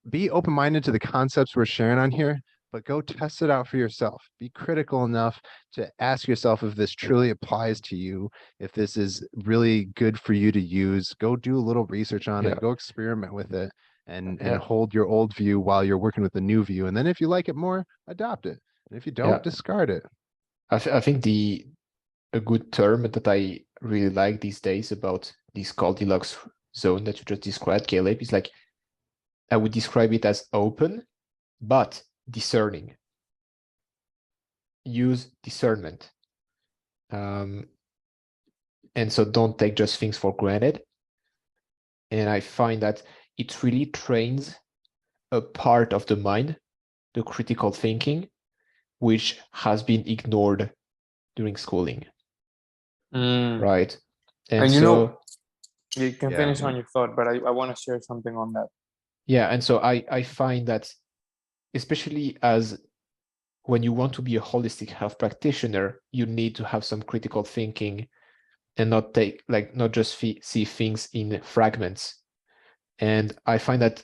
S2: Be open-minded to the concepts we're sharing on here, but go test it out for yourself. Be critical enough to ask yourself if this truly applies to you, if this is really good for you to use. Go do a little research on it, go experiment with it, and hold your old view while you're working with the new view. And then if you like it more, adopt it. And if you don't, discard it.
S4: I think a good term that I really like these days about this Goldilocks zone that you just described, Caleb, is like, I would describe it as open, but discerning. Use discernment. And so don't take just things for granted. And I find that it really trains a part of the mind the critical thinking, which has been ignored during schooling, right?
S1: And you can
S2: Yeah.
S1: finish on your thought, but I want to share something on that.
S4: Yeah, and so I find that, especially as when you want to be a holistic health practitioner, you need to have some critical thinking and not just see things in fragments. And I find that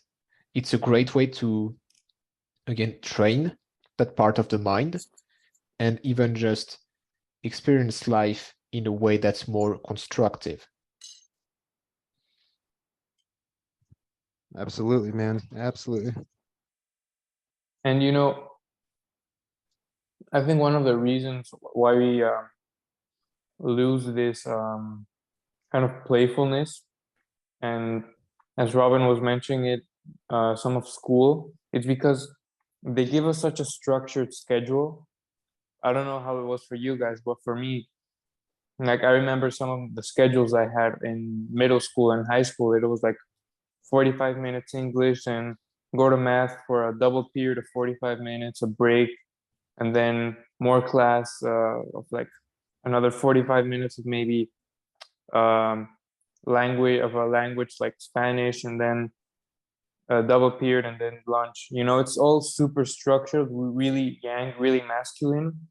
S4: it's a great way to, again, train that part of the mind and even just experience life in a way that's more constructive.
S2: Absolutely, man. Absolutely.
S1: And I think one of the reasons why we lose this kind of playfulness, and as Robin was mentioning it, some of school, it's because they give us such a structured schedule. I don't know how it was for you guys, but for me, like I remember some of the schedules I had in middle school and high school. It was like 45 minutes English and go to math for a double period of 45 minutes, a break, and then more class of like another 45 minutes of maybe um, language like Spanish, and then a double period, and then lunch. It's all super structured, really yang, really masculine.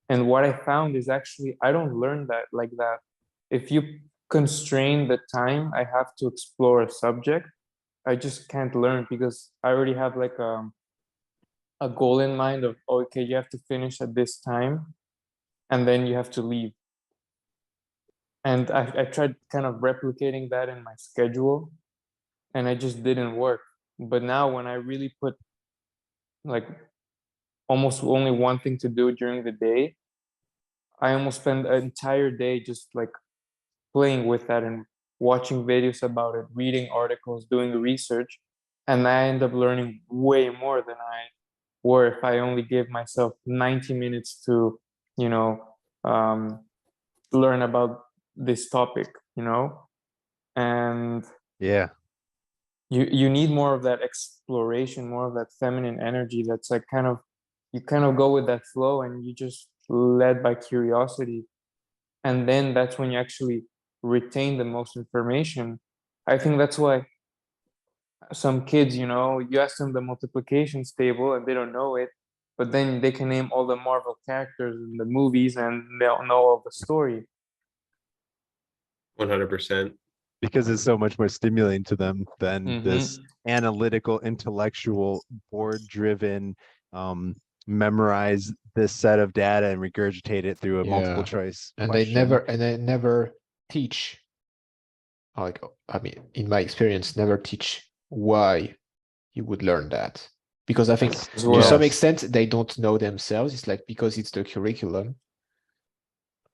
S1: And what I found is actually I don't learn that like that. If you constrain the time I have to explore a subject, I just can't learn because I already have like a goal in mind of, okay, you have to finish at this time and then you have to leave. And I tried kind of replicating that in my schedule and it just didn't work. But now when I really put like almost only one thing to do during the day, I almost spend an entire day just like playing with that and watching videos about it, reading articles, doing research. And I end up learning way more than I were if I only gave myself 90 minutes to, you know, um, learn about this topic, and
S2: Yeah.
S1: you need more of that exploration, more of that feminine energy that's like you kind of go with that flow and you just led by curiosity. And then that's when you actually retain the most information. I think that's why some kids, you ask them the multiplications table and they don't know it, but then they can name all the Marvel characters in the movies and they'll know all the story.
S3: 100%.
S2: Because it's so much more stimulating to them than this
S1: Mhm.
S2: analytical, intellectual, board-driven, memorize this set of data and regurgitate it through a multiple choice
S4: And
S2: question.
S4: they never teach, like, I mean, in my experience, never teach why you would learn that. Because I think
S1: As
S4: to
S1: well.
S4: some
S2: Yes.
S4: extent they don't know themselves. It's like because it's the curriculum.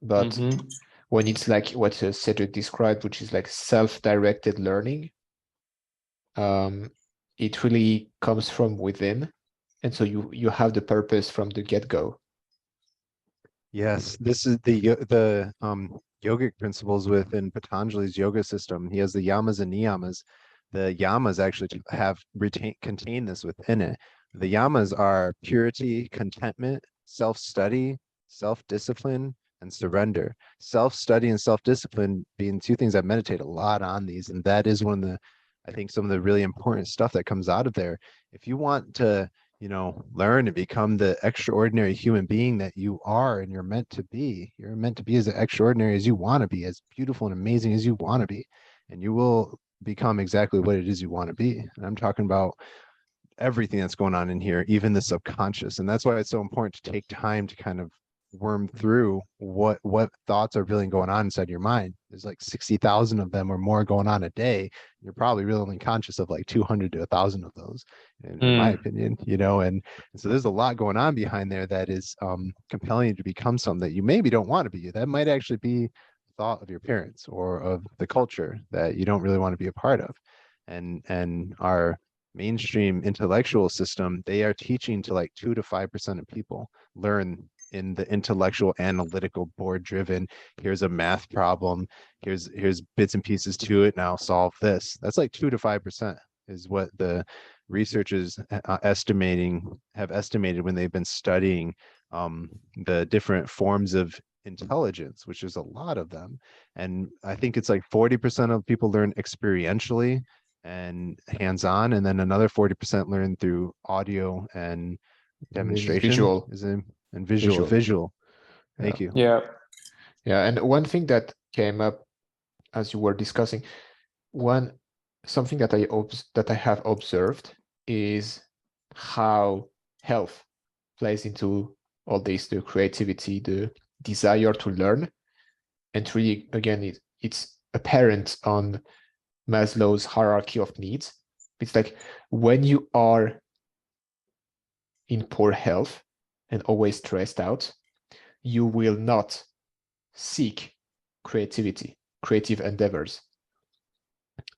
S4: But
S1: Mhm.
S4: when it's like what Cedric described, which is like self-directed learning, it really comes from within. And so you have the purpose from the get-go.
S2: Yes, this is the yogic principles within Patanjali's yoga system. He has the yamas and niyamas. The yamas actually contain this within it. The yamas are purity, contentment, self-study, self-discipline, and surrender. Self-study and self-discipline being two things I meditate a lot on these, and that is one of the, I think, some of the really important stuff that comes out of there. If you want to learn to become the extraordinary human being that you are and you're meant to be. You're meant to be as extraordinary as you want to be, as beautiful and amazing as you want to be. And you will become exactly what it is you want to be. And I'm talking about everything that's going on in here, even the subconscious. And that's why it's so important to take time to kind of worm through what thoughts are really going on inside your mind. There's like 60,000 of them or more going on a day. You're probably really only conscious of like 200 to 1,000 of those, in my opinion, and so there's a lot going on behind there that is compelling you to become something that you maybe don't want to be. That might actually be thought of your parents or of the culture that you don't really want to be a part of. And our mainstream intellectual system, they are teaching to like 2 to 5% of people learn in the intellectual, analytical, board driven, here's a math problem, here's bits and pieces to it, now solve this. That's like 2 to 5%. is what the researchers have estimated when they've been studying the different forms of intelligence, which is a lot of them. And I think it's like 40% of people learn experientially and hands-on, and then another 40% learn through audio and demonstration.
S4: Visual.
S2: And visual.
S4: Yeah.
S2: Thank you.
S1: Yeah.
S4: Yeah, and one thing that came up as you were discussing, something that I have observed is how health plays into all this, the creativity, the desire to learn. And really, again, it's apparent on Maslow's hierarchy of needs. It's like when you are in poor health and always stressed out, you will not seek creative endeavors.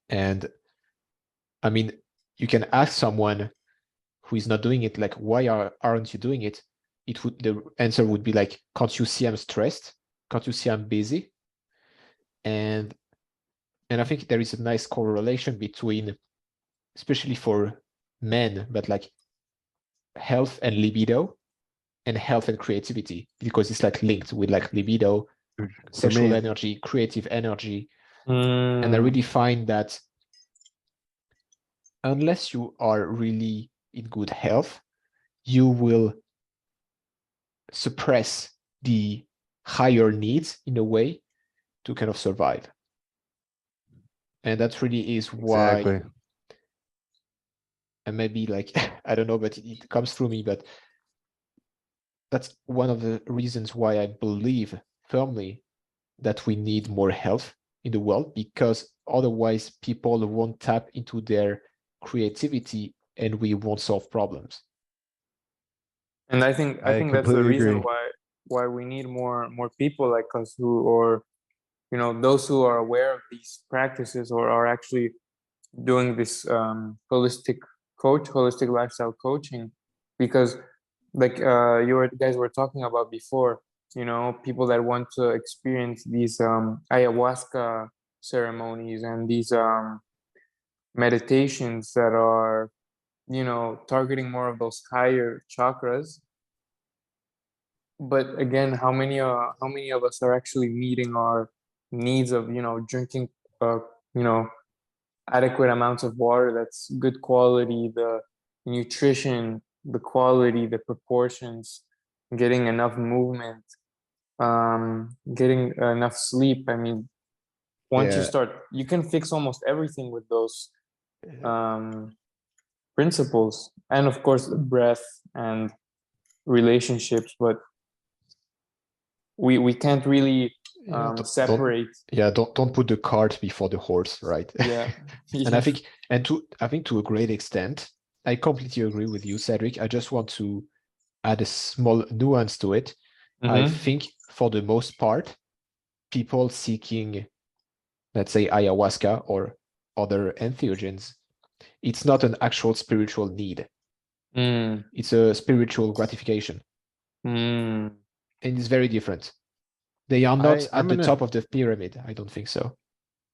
S4: And I mean, you can ask someone who is not doing it, like, why aren't you doing it? The answer would be like, can't you see I'm stressed? Can't you see I'm busy? And I think there is a nice correlation between, especially for men, but like health and libido and health and creativity, because it's like linked with like libido, sexual energy, creative energy. And I really find that unless you are really in good health, you will suppress the higher needs in a way to kind of survive. And that really is why,
S2: Exactly.
S4: and maybe like, I don't know, but it comes through me, but that's one of the reasons why I believe firmly that we need more health in the world, because otherwise people won't tap into their creativity and we won't solve problems.
S1: And I think that's the
S2: completely
S1: reason
S2: agree.
S1: why we need more people like us or those who are aware of these practices or are actually doing this holistic lifestyle coaching, because like guys were talking about before, people that want to experience these ayahuasca ceremonies and these meditations that are targeting more of those higher chakras. But again, how many of us are actually meeting our needs of drinking adequate amounts of water that's good quality, the nutrition, the quality, the proportions, getting enough movement, getting enough sleep. I mean, once you can fix almost everything with those principles, and of course the breath and relationships, but we can't really separate.
S4: Don't put the cart before the horse, right?
S1: Yeah.
S4: And I think to a great extent, I completely agree with you, Cedric. I just want to add a small nuance to it. I think for the most part, people seeking, let's say, ayahuasca or other entheogens, it's not an actual spiritual need. It's a spiritual gratification. And it's very different. They are not at the top of the pyramid. I don't think so.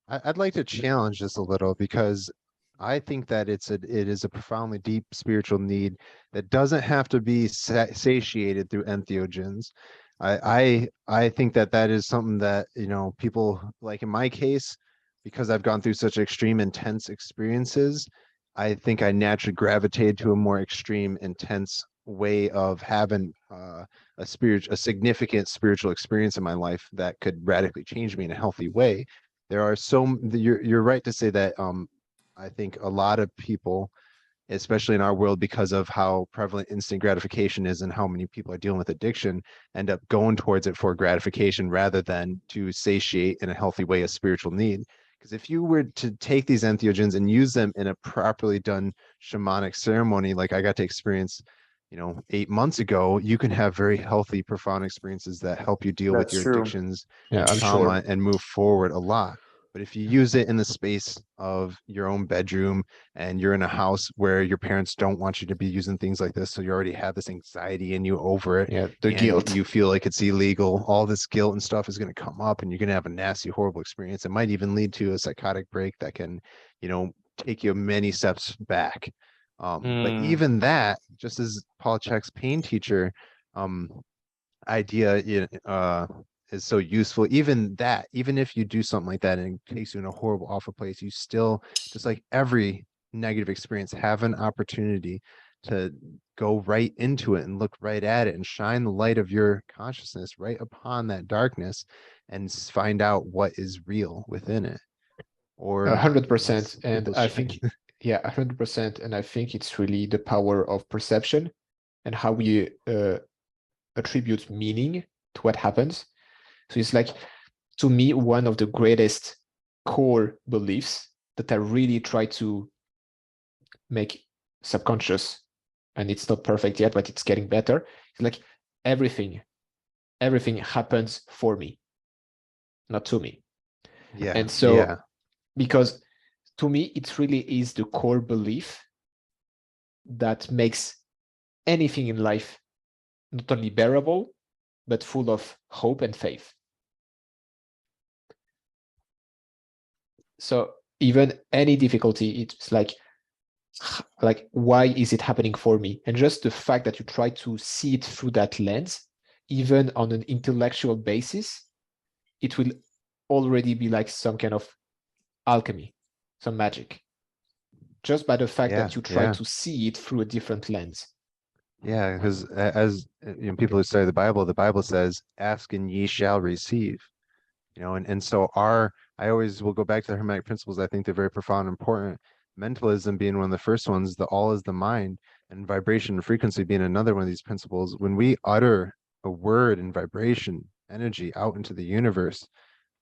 S2: I'd like to challenge this a little, because I think that it is a profoundly deep spiritual need that doesn't have to be satiated through entheogens. I think that is something that, people, like in my case, because I've gone through such extreme, intense experiences, I think I naturally gravitated to a more extreme, intense way of having a significant spiritual experience in my life that could radically change me in a healthy way. There are you're right to say that I think a lot of people, especially in our world, because of how prevalent instant gratification is and how many people are dealing with addiction, end up going towards it for gratification rather than to satiate in a healthy way a spiritual need. Because if you were to take these entheogens and use them in a properly done shamanic ceremony, like I got to experience 8 months ago, you can have very healthy, profound experiences that help you deal with your addictions and trauma and move forward a lot. But if you use it in the space of your own bedroom and you're in a house where your parents don't want you to be using things like this, so you already have this anxiety in you over it,
S4: the guilt,
S2: you feel like it's illegal, all this guilt and stuff is going to come up and you're going to have a nasty, horrible experience. It might even lead to a psychotic break that can, take you many steps back. But
S1: Mm.
S2: even that, just as Paul Chek's pain teacher idea is so useful, even that, even if you do something like that and it takes you in a horrible, awful place, you still, just like every negative experience, have an opportunity to go right into it and look right at it and shine the light of your consciousness right upon that darkness and find out what is real within it. Or
S4: 100%. And
S2: people's
S4: I
S2: shame.
S4: think, yeah, 100%. And I think it's really the power of perception and how we attribute meaning to what happens. So it's like, to me, one of the greatest core beliefs that I really try to make subconscious, and it's not perfect yet, but it's getting better. It's like everything happens for me, not to me.
S2: Yeah.
S4: And so,
S2: yeah.
S4: because to me, it really is the core belief that makes anything in life not only bearable, but full of hope and faith. So even any difficulty, it's like, why is it happening for me? And just the fact that you try to see it through that lens, even on an intellectual basis, it will already be like some kind of alchemy, some magic, just by the fact
S2: Yeah,
S4: that you try
S2: yeah.
S4: to see it through a different lens.
S2: Yeah, because as people who study the Bible says, "Ask and ye shall receive." And so I always will go back to the Hermetic principles. I think they're very profound and important. Mentalism being one of the first ones, the all is the mind, and vibration and frequency being another one of these principles. When we utter a word in vibration, energy out into the universe,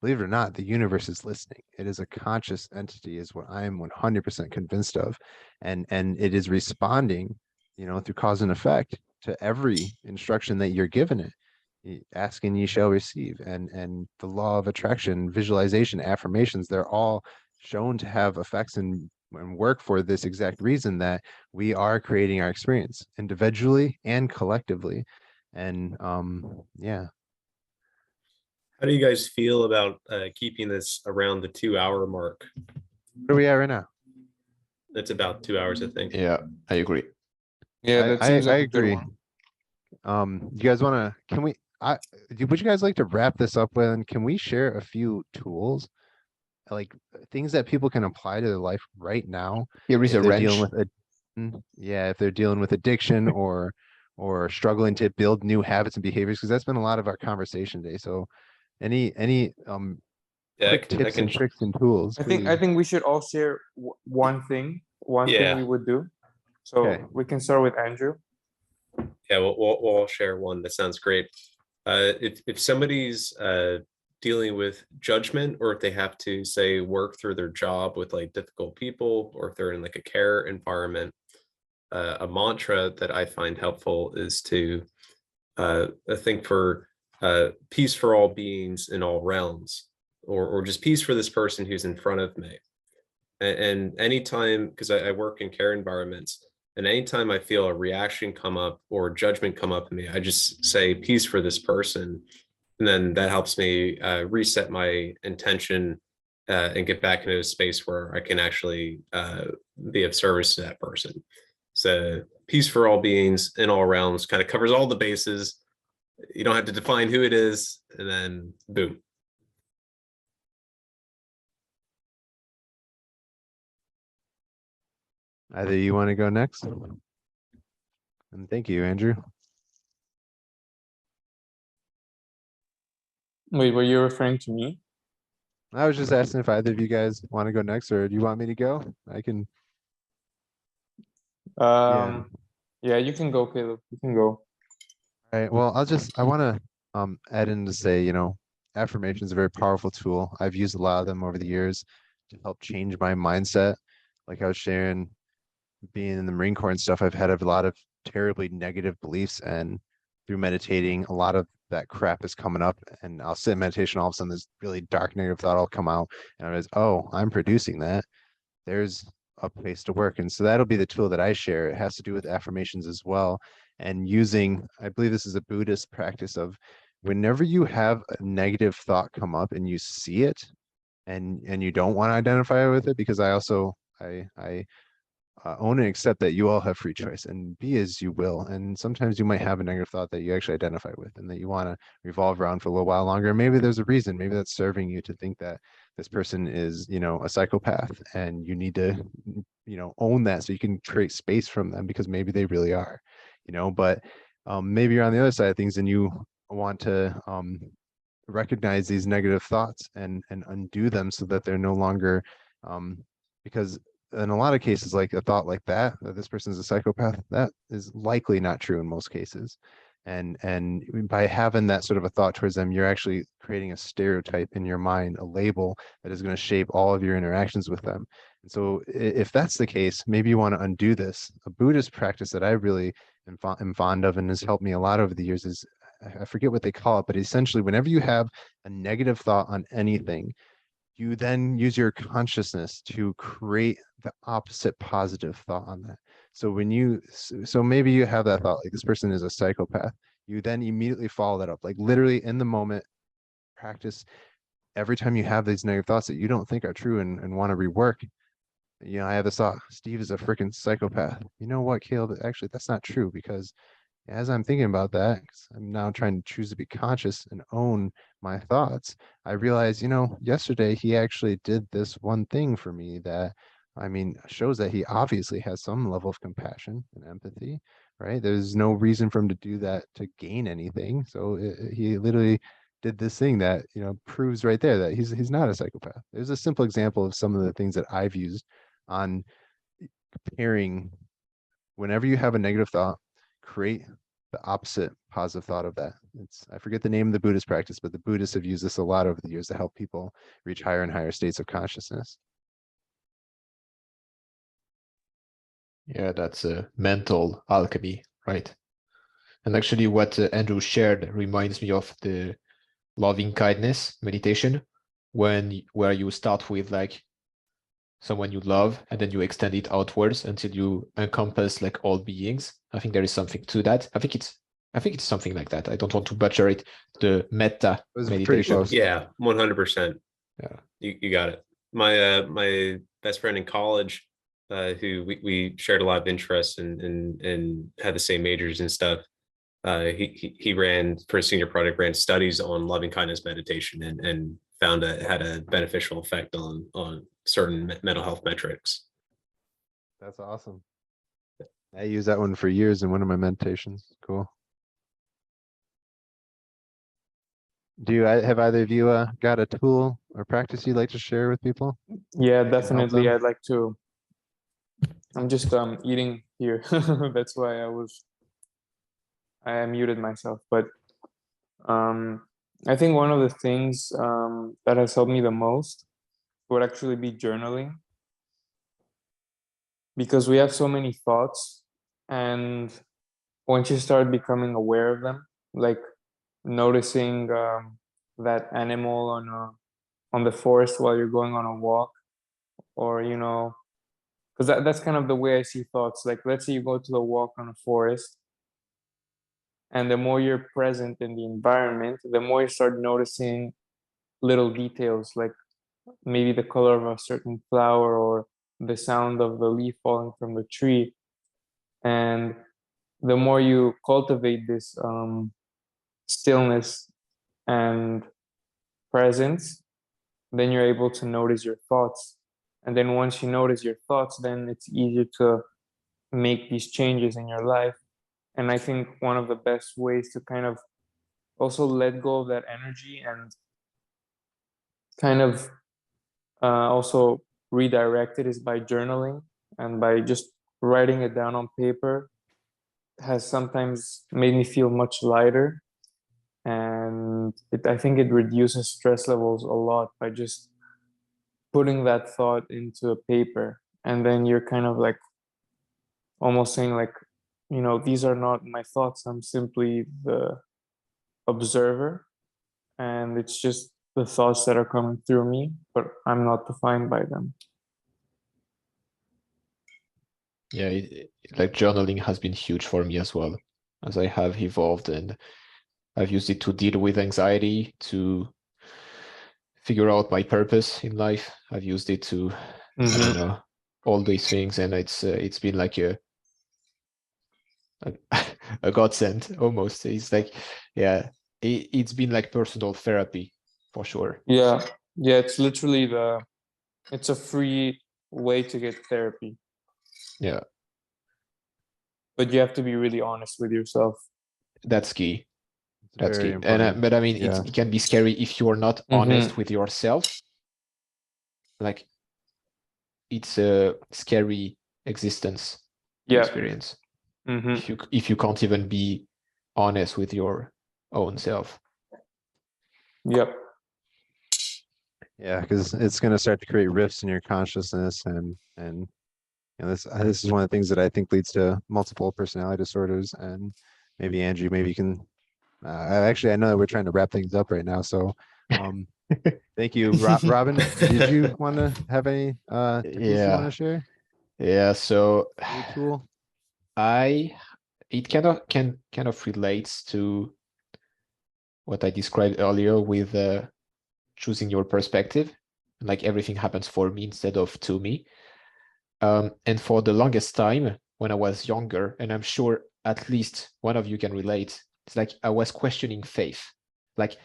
S2: believe it or not, the universe is listening. It is a conscious entity, is what I am 100% convinced of, and it is responding, through cause and effect to every instruction that you're given it. Ask and ye shall receive, and the law of attraction, visualization, affirmations, they're all shown to have effects and work for this exact reason, that we are creating our experience individually and collectively. And yeah.
S3: How do you guys feel about keeping this around the 2 hour mark?
S2: Where are we at right now?
S3: That's about 2 hours, I think.
S4: Yeah, I agree.
S1: Yeah, that seems
S2: I
S1: like a good
S2: agree.
S1: one.
S2: You guys want to, would you guys like to wrap this up with, and can we share a few tools, like things that people can apply to their life right now
S4: Here is
S2: if
S4: a
S2: they're
S4: wrench.
S2: dealing with if they're dealing with addiction or struggling to build new habits and behaviors, because that's been a lot of our conversation today. So any
S3: Yeah,
S2: quick tips and tricks and tools,
S1: I
S2: please.
S1: think we should all share one thing
S3: Yeah.
S1: we would do. So
S2: Okay.
S1: we can start with Andrew.
S3: Yeah, we'll all share one. That sounds great. If somebody's dealing with judgment, or if they have to say work through their job with like difficult people, or if they're in like a care environment, a mantra that I find helpful is to think for peace for all beings in all realms, or just peace for this person who's in front of me. And anytime, because I work in care environments, and anytime I feel a reaction come up or judgment come up in me, I just say peace for this person. And then that helps me reset my intention and get back into a space where I can actually be of service to that person. So peace for all beings in all realms kind of covers all the bases. You don't have to define who it is, and then boom.
S2: Either you want to go next? And thank you, Andrew.
S1: Wait, were you referring to me?
S2: I was just asking if either of you guys want to go next, or do you want me to go? I can.
S1: Yeah, you can go, Caleb. You can go.
S2: All right. Well, I want to add in to say, affirmation is a very powerful tool. I've used a lot of them over the years to help change my mindset. Like I was sharing, being in the Marine Corps and stuff, I've had a lot of terribly negative beliefs, and through meditating, a lot of that crap is coming up, and I'll sit in meditation, all of a sudden this really dark negative thought will come out, and I was, oh, I'm producing that. There's a place to work. And so that'll be the tool that I share. It has to do with affirmations as well. And using, I believe this is a Buddhist practice of, whenever you have a negative thought come up and you see it, and you don't want to identify with it, because I own and accept that you all have free choice and be as you will. And sometimes you might have a negative thought that you actually identify with and that you want to revolve around for a little while longer. Maybe there's a reason. Maybe that's serving you to think that this person is, a psychopath, and you need to, own that so you can create space from them, because maybe they really are, but maybe you're on the other side of things and you want to recognize these negative thoughts and undo them so that they're no longer, because in a lot of cases, like a thought like that this person is a psychopath, that is likely not true in most cases. And by having that sort of a thought towards them, you're actually creating a stereotype in your mind, a label that is going to shape all of your interactions with them. And so if that's the case, maybe you want to undo this. A Buddhist practice that I really am fond of and has helped me a lot over the years is, I forget what they call it, but essentially whenever you have a negative thought on anything, you then use your consciousness to create the opposite positive thought on that. So so maybe you have that thought, like this person is a psychopath. You then immediately follow that up, like literally in the moment, practice every time you have these negative thoughts that you don't think are true and want to rework. I have this thought, Steve is a freaking psychopath. You know what, Caleb? Actually, that's not true, because as I'm thinking about that, 'cause I'm now trying to choose to be conscious and own my thoughts, I realize, yesterday he actually did this one thing for me that, shows that he obviously has some level of compassion and empathy, right? There's no reason for him to do that to gain anything. So he literally did this thing that, proves right there that he's not a psychopath. There's a simple example of some of the things that I've used on comparing. Whenever you have a negative thought, create the opposite positive thought of that. I forget the name of the Buddhist practice, but the Buddhists have used this a lot over the years to help people reach higher and higher states of consciousness.
S4: Yeah, that's a mental alchemy, right? And actually what Andrew shared reminds me of the loving kindness meditation, where you start with like someone you love, and then you extend it outwards until you encompass like all beings. I think there is something to that. I think it's something like that. I don't want to butcher it. The metta
S2: pretty
S4: meditation.
S2: close.
S3: Yeah, 100%.
S4: Yeah.
S3: You got it. My best friend in college, who we shared a lot of interests and had the same majors and stuff. He ran for a senior project, ran studies on loving kindness meditation and found it had a beneficial effect on certain mental health metrics.
S2: That's awesome. I use that one for years in one of my meditations. Cool. Have either of you got a tool or practice you'd like to share with people?
S1: Yeah,
S2: That can help
S1: definitely.
S2: them?
S1: I'd like to. I'm just eating here. That's why I muted myself. But I think one of the things that has helped me the most would actually be journaling, because we have so many thoughts, and once you start becoming aware of them, like noticing that animal on the forest while you're going on a walk, or because that's kind of the way I see thoughts. Like, let's say you go to a walk on a forest, and the more you're present in the environment, the more you start noticing little details, like maybe the color of a certain flower or the sound of the leaf falling from the tree. And the more you cultivate this stillness and presence, then you're able to notice your thoughts. And then once you notice your thoughts, then it's easier to make these changes in your life. And I think one of the best ways to kind of also let go of that energy and kind of also redirect it is by journaling, and by just writing it down on paper has sometimes made me feel much lighter. And I think it reduces stress levels a lot by just putting that thought into a paper. And then you're kind of like almost saying like, these are not my thoughts. I'm simply the observer, and it's just the thoughts that are coming through me, but I'm not defined by them.
S4: Yeah, like journaling has been huge for me as well, as I have evolved, and I've used it to deal with anxiety, to figure out my purpose in life. I've used it to, I don't know, all these things, and it's been like a, a godsend almost. It's like, yeah, it's been like personal therapy for sure.
S1: Yeah, it's literally it's a free way to get therapy,
S4: Yeah,
S1: but you have to be really honest with yourself.
S4: that's key.
S2: It's
S4: That's
S2: very
S4: key.
S2: important.
S4: But I mean,
S2: Yeah.
S4: it can be scary if you're not honest with yourself. Like, it's a scary existence to
S1: Yeah.
S4: experience
S1: Mm-hmm.
S4: if you can't even be honest with your own self.
S1: Yep.
S2: Yeah, because it's going to start to create rifts in your consciousness, and you know, this is one of the things that I think leads to multiple personality disorders. And maybe Andrew, maybe you can. I know that we're trying to wrap things up right now, so thank you, Robin. Did you want to have any tools you want to share?
S4: Yeah. So
S2: Any tool?
S4: it kind of relates to what I described earlier with choosing your perspective, like everything happens for me instead of to me. And for the longest time when I was younger, and I'm sure at least one of you can relate, it's like I was questioning faith, like,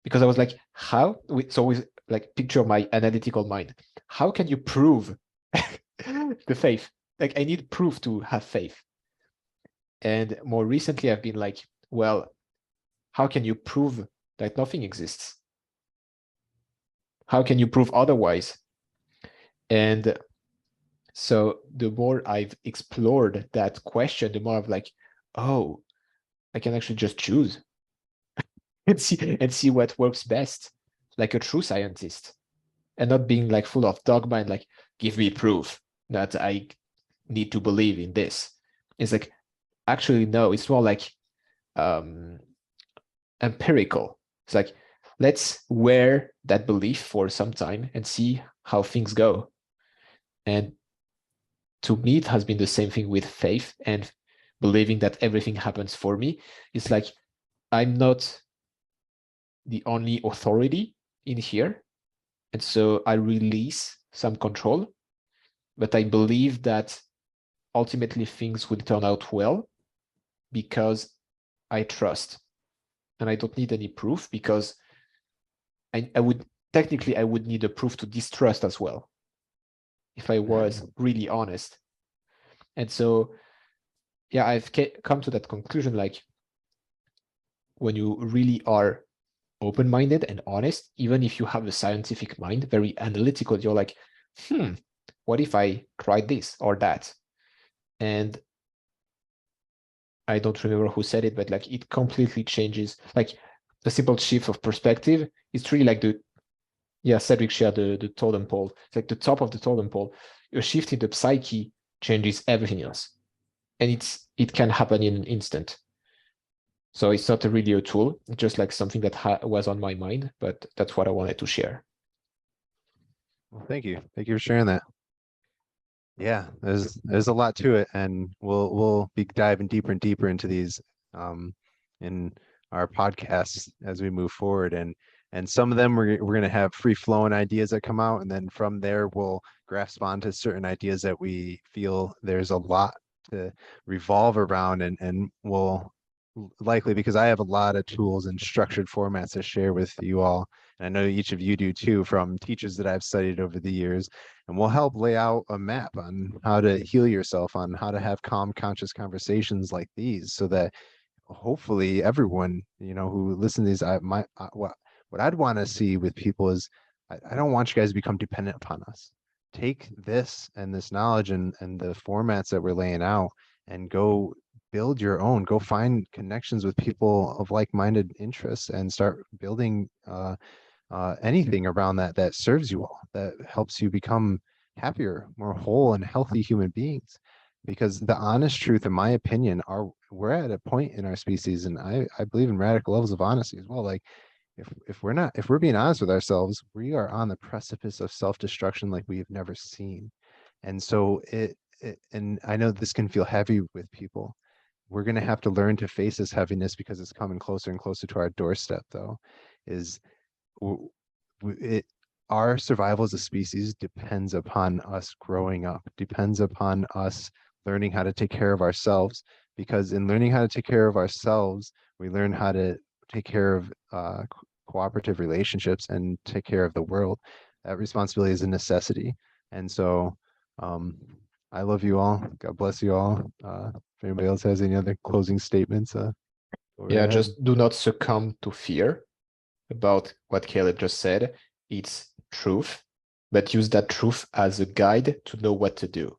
S4: because I was like, how? So with like picture my analytical mind, how can you prove the faith? Like I need proof to have faith. And more recently, I've been like, well, how can you prove that nothing exists? How can you prove otherwise? And so the more I've explored that question, the more I'm like, oh, I can actually just choose and see what works best, like a true scientist, and not being like full of dogma and like, give me proof that I need to believe in this. It's like, actually, no, it's more like empirical. It's like, let's wear that belief for some time and see how things go. And to me, it has been the same thing with faith and believing that everything happens for me. It's like, I'm not the only authority in here. And so I release some control, but I believe that ultimately things will turn out well because I trust. And I don't need any proof because I would technically I would need a proof to distrust as well if I was really honest. And so yeah, I've come to that conclusion, like when you really are open-minded and honest, even if you have a scientific mind, very analytical, you're like, what if I tried this or that? And I don't remember who said it, but like it completely changes. Like the simple shift of perspective, it's really like Cedric shared the totem pole. It's like the top of the totem pole. A shift in the psyche changes everything else. And it can happen in an instant. So it's not really a tool, it's just like something that was on my mind, but that's what I wanted to share.
S2: Well, thank you. Thank you for sharing that. Yeah, there's a lot to it, and we'll be diving deeper and deeper into these in our podcasts as we move forward. And some of them we're gonna have free flowing ideas that come out, and then from there we'll grasp onto certain ideas that we feel there's a lot to revolve around, and we'll likely, because I have a lot of tools and structured formats to share with you all, and I know each of you do too, from teachers that I've studied over the years, and we'll help lay out a map on how to heal yourself, on how to have calm, conscious conversations like these, so that hopefully everyone, you know, who listen to these, what I'd want to see with people is, I don't want you guys to become dependent upon us. Take this and this knowledge and the formats that we're laying out, and go build your own. Go find connections with people of like-minded interests, and start building anything around that serves you all, that helps you become happier, more whole and healthy human beings. Because the honest truth, in my opinion, we're at a point in our species, and I believe in radical levels of honesty as well. Like if we're being honest with ourselves, we are on the precipice of self-destruction like we have never seen. And so and I know this can feel heavy with people. We're going to have to learn to face this heaviness, because it's coming closer and closer to our doorstep, though. Is it our survival as a species depends upon us growing up, depends upon us learning how to take care of ourselves, because in learning how to take care of ourselves, we learn how to take care of cooperative relationships and take care of the world. That responsibility is a necessity. And so I love you all. God bless you all. If anybody else has any other closing statements, go right
S4: Yeah,
S2: ahead.
S4: just do not succumb to fear about what Caleb just said. It's truth, but use that truth as a guide to know what to do.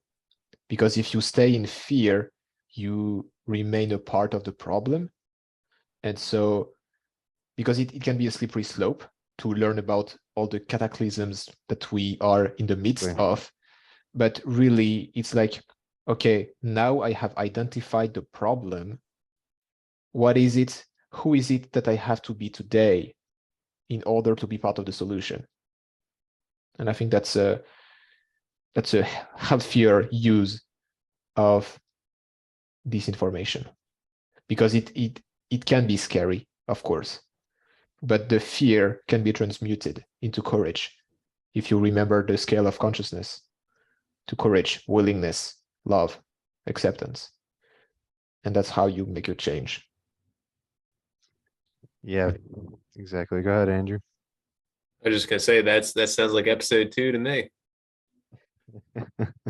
S4: Because if you stay in fear, you remain a part of the problem. And so, because it can be a slippery slope to learn about all the cataclysms that we are in the midst
S2: Right.
S4: of. But really, it's like, okay, now I have identified the problem. What is it? Who is it that I have to be today in order to be part of the solution? And I think that's a healthier use of this information, because it can be scary, of course, but the fear can be transmuted into courage if you remember the scale of consciousness to courage, willingness, love, acceptance. And that's how you make your change.
S2: Yeah, exactly. Go ahead, Andrew.
S3: I was just gonna say that sounds like episode 2 to me.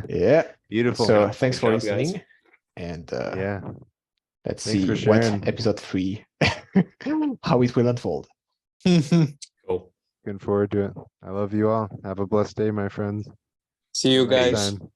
S4: Yeah.
S2: Beautiful.
S4: So thanks
S3: Good
S4: for
S3: job, guys.
S4: listening. And
S2: Yeah.
S4: let's
S2: Thanks
S4: see
S2: for sharing.
S4: what episode 3, how it will unfold.
S3: Cool.
S2: Looking forward to it. I love you all. Have a blessed day, my friends.
S1: See you
S2: Till next
S1: guys.
S2: time.